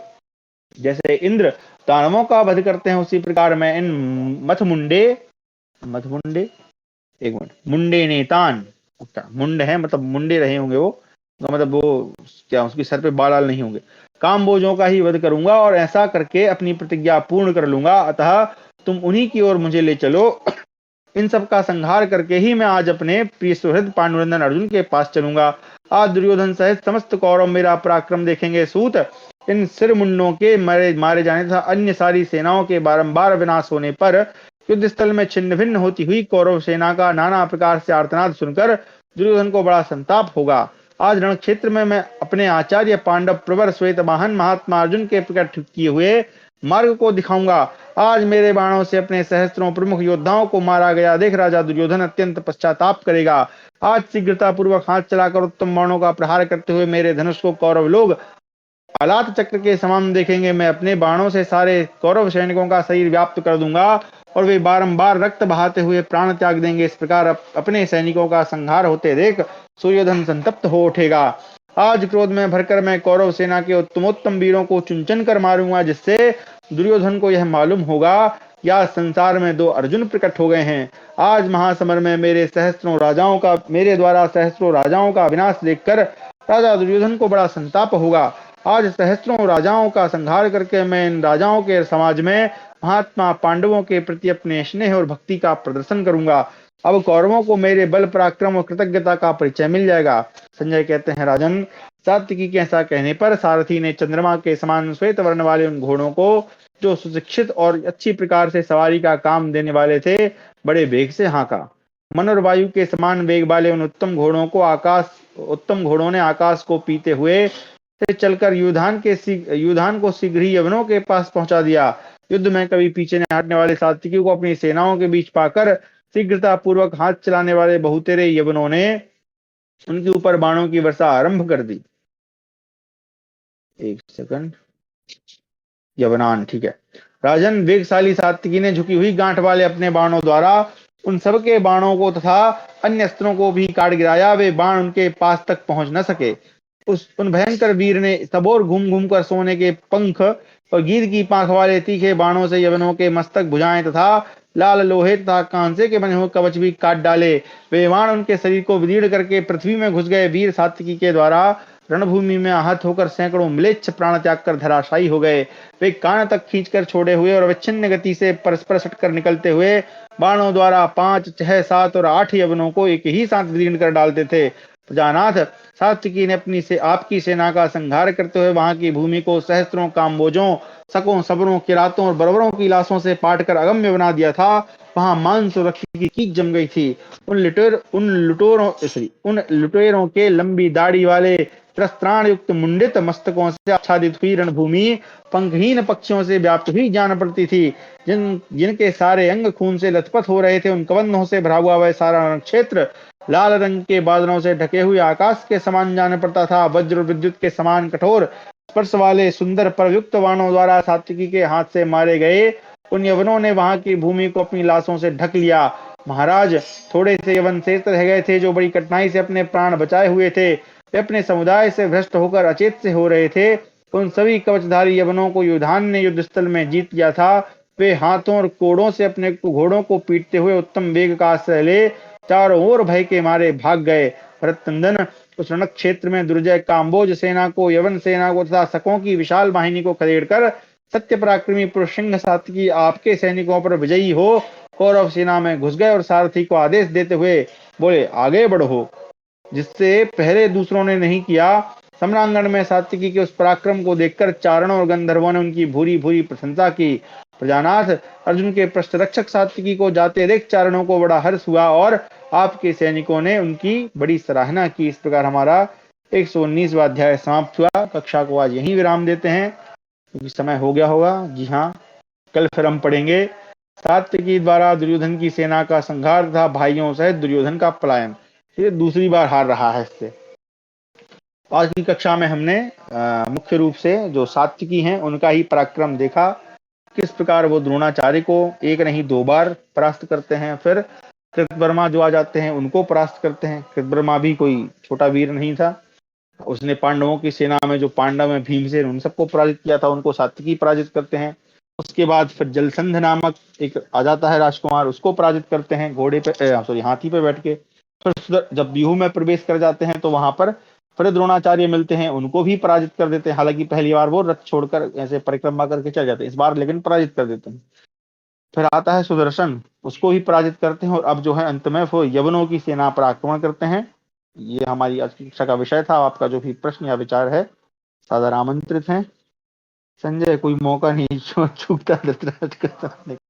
जैसे इंद्र दानवों का वध करते हैं उसी प्रकार मैं इन मथमुंडे मथमुंडे एक मिनट, मुंडे नेतान, अच्छा मुंड है मतलब मुंडे रहे होंगे वो, तो मतलब वो क्या उसके सर पे बाल नहीं होंगे, कामबोजों का ही वध करूंगा और ऐसा करके अपनी प्रतिज्ञा पूर्ण कर लूंगा। अतः तुम उन्हीं की ओर मुझे ले चलो। इन सब का संहार करके ही मैं आज अपने प्रिय सुहृद पांडुनंदन अर्जुन के पास चलूंगा। आज दुर्योधन सहित समस्त कौरव मेरा पराक्रम देखेंगे। सूत, इन सिर मुंडों के मारे जाने तथा अन्य सारी सेनाओं के बारंबार विनाश होने पर युद्ध स्थल में छिन्न भिन्न होती हुई कौरव सेना का नाना प्रकार से आर्तनाद सुनकर दुर्योधन को बड़ा संताप होगा। आज रण क्षेत्र में मैं अपने आचार्य पांडव प्रवर श्वेत वाहन महात्मा अर्जुन के प्रकट किए हुए मार्ग को दिखाऊंगा। आज मेरे बाणों से अपने सहस्त्रों प्रमुख योद्धाओं को मारा गया देख राजा दुर्योधन अत्यंत पश्चाताप करेगा। आज शीघ्रता पूर्वक हाथ चलाकर उत्तम बाणों का प्रहार करते हुए मेरे धनुष को कौरव लोग आलात चक्र के समान देखेंगे। मैं अपने बाणों से सारे कौरव सैनिकों का शरीर व्याप्त कर दूंगा और वे बारंबार रक्त बहाते हुए प्राण त्याग देंगे। इस प्रकार अपने सैनिकों का संहार होते देख सूर्योधन संतप्त हो उठेगा। आज क्रोध में भरकर मैं कौरव सेना के उत्तमोत्तम वीरों को चुन चुन कर मारूंगा, जिससे दुर्योधन को यह मालूम होगा या संसार में दो अर्जुन प्रकट हो गए हैं। आज महासमर में मेरे द्वारा सहस्त्रों राजाओं का विनाश देखकर राजा दुर्योधन को बड़ा संताप होगा। आज सहस्त्रों राजाओं का संहार करके मैं इन राजाओं के समाज में महात्मा पांडवों के प्रति अपने स्नेह और भक्ति का प्रदर्शन करूंगा। अब कौरवों को मेरे बल पराक्रम और कृतज्ञता का परिचय मिल जाएगा। संजय कहते हैं, राजन, सात्विकी के ऐसा कहने पर सारथी ने चंद्रमा के समान श्वेत वर्ण वाले उन घोड़ों को, जो सुशिक्षित और अच्छी प्रकार से सवारी का काम देने वाले थे, बड़े वेग से हाँका। मन और वायु के समान वेग वाले उन उत्तम घोड़ों ने आकाश को पीते हुए से चलकर युधान को शीघ्र ही यवनों के पास पहुंचा दिया। युद्ध में कभी पीछे नहीं हटने वाले सात्विकी को अपनी सेनाओं के बीच पाकर शीघ्रता पूर्वक हाथ चलाने वाले बहुतेरे यवनों ने उनके ऊपर बाणों की वर्षा आरंभ कर दी। एक सेकंड, यवनान, ठीक है। राजन, वेगशाली सात्विकी ने झुकी हुई गांठ वाले अपने बाणों द्वारा उन सबके बाणों को तथा अन्य अस्त्रों को भी काट गिराया। वे बाण उनके पास तक पहुंच न सके। उन भयंकर वीर ने सबोर घूम घूम कर सोने के पंख और गिद्ध की पांख वाले तीखे बाणों से यवनों के मस्तक, भुजाएं तथा लाल लोहे तथा कांसे के बने हुए कवच भी काट डाले। वे बाण उनके शरीर को विदीर्ण करके पृथ्वी में घुस गए। वीर सात्विकी के द्वारा रणभूमि में आहत होकर सैकड़ों म्लेच्छ प्राण त्याग कर धराशायी हो गए। वे कान तक खींचकर छोड़े हुए और विच्छिन्न गति से परस्पर सटकर निकलते हुए बाणों द्वारा 5, 6, 7 और 8 यवनों को एक ही साथ विदीर्ण कर डालते थे। प्रजानाथ, सात्विकी ने आपकी सेना का संहार करते हुए वहां की भूमि को सहस्त्रों काम्बोजों, शकों, सबरों, किरातों और बर्बरों की लाशों से पाट कर अगम्य बना दिया था। वहां मांस और रक्ति की कीच जम गई थी। उन लुटेरों के लंबी दाढ़ी वाले त्रस्त्राण युक्त मुंडित मस्तकों से आच्छादित हुई रणभूमि पंखहीन पक्षियों से व्याप्त हुई जान पड़ती थी। जिनके सारे अंग खून से लथपथ हो रहे थे, उन कबंधों से भरा हुआ वह सारा क्षेत्र लाल रंग के बादलों से ढके हुए आकाश के समान जान पड़ता था। वज्र और विद्युत के समान कठोर स्पर्श वाले सुंदर परयुक्त बाणों द्वारा सात्विकी के हाथ से मारे गए उन यवनों ने वहां की भूमि को अपनी लाशों से ढक लिया। महाराज, थोड़े से यवन शेष रह गए थे जो बड़ी कठिनाई से अपने प्राण बचाए हुए थे। वे अपने समुदाय से भ्रष्ट होकर अचेत से हो रहे थे। उन सभी कवचधारी यवनों को युधान ने युद्ध स्थल में जीत लिया था। वे हाथों और कोड़ों से अपने घोड़ों को पीटते हुए उत्तम वेग का आश्रय ले चारों ओर भय के मारे भाग गए। भरतनंदन उस रण क्षेत्र में दुर्जय काम्बोज सेना को, यवन सेना को तथा शकों की विशाल वाहिनी को खदेड़कर सत्य पराक्रमी पुरुष सिंह सात्विकी आपके सैनिकों पर विजयी हो कौरव सेना में घुस गए और सारथी को आदेश देते हुए बोले, आगे बढ़ो, जिससे पहले दूसरों ने नहीं किया। सम्रांगण में सात्विकी के उस पराक्रम को देखकर चारणों और गंधर्वों ने उनकी भूरी भूरी प्रशंसा की। प्रजानाथ, अर्जुन के पृष्ठरक्षक सात्विकी को जाते देख चारणों को बड़ा हर्ष हुआ और आपके सैनिकों ने उनकी बड़ी सराहना की। इस प्रकार हमारा 119वां अध्याय समाप्त हुआ। कक्षा को आज यहीं विराम देते हैं क्योंकि समय हो गया होगा। जी हाँ, कल फिर हम पढ़ेंगे सात्विकी द्वारा दुर्योधन की सेना का संहार तथा भाइयों सहित दुर्योधन का पलायन। ये दूसरी बार हार रहा है इससे। आज की कक्षा में हमने मुख्य रूप से जो सात्विकी हैं उनका ही पराक्रम देखा, किस प्रकार वो द्रोणाचार्य को एक नहीं दो बार परास्त करते हैं। फिर कृतवर्मा जो आ जाते हैं उनको परास्त करते हैं। कृतवर्मा भी कोई छोटा वीर नहीं था, उसने पांडवों की सेना में जो पांडव में भीमसेन उन सबको पराजित किया था, उनको सात्विकी पराजित करते हैं। उसके बाद फिर जलसंध नामक एक आ जाता है राजकुमार, उसको पराजित करते हैं घोड़े पे, सॉरी हाथी पे बैठ के। फिर जब व्यूह में प्रवेश कर जाते हैं तो वहां पर फिर द्रोणाचार्य मिलते हैं, उनको भी पराजित कर देते हैं। हालांकि पहली बार वो रथ छोड़कर ऐसे परिक्रमा करके चल जाते हैं, इस बार लेकिन पराजित कर देते हैं। फिर आता है सुदर्शन, उसको भी पराजित करते हैं और अब जो है अंत में वो यवनों की सेना पर आक्रमण करते हैं। ये हमारी आज की कक्षा का विषय था। आपका जो भी प्रश्न या विचार है सादर आमंत्रित है। संजय, कोई मौका नहीं चूकता धृतराष्ट्र का।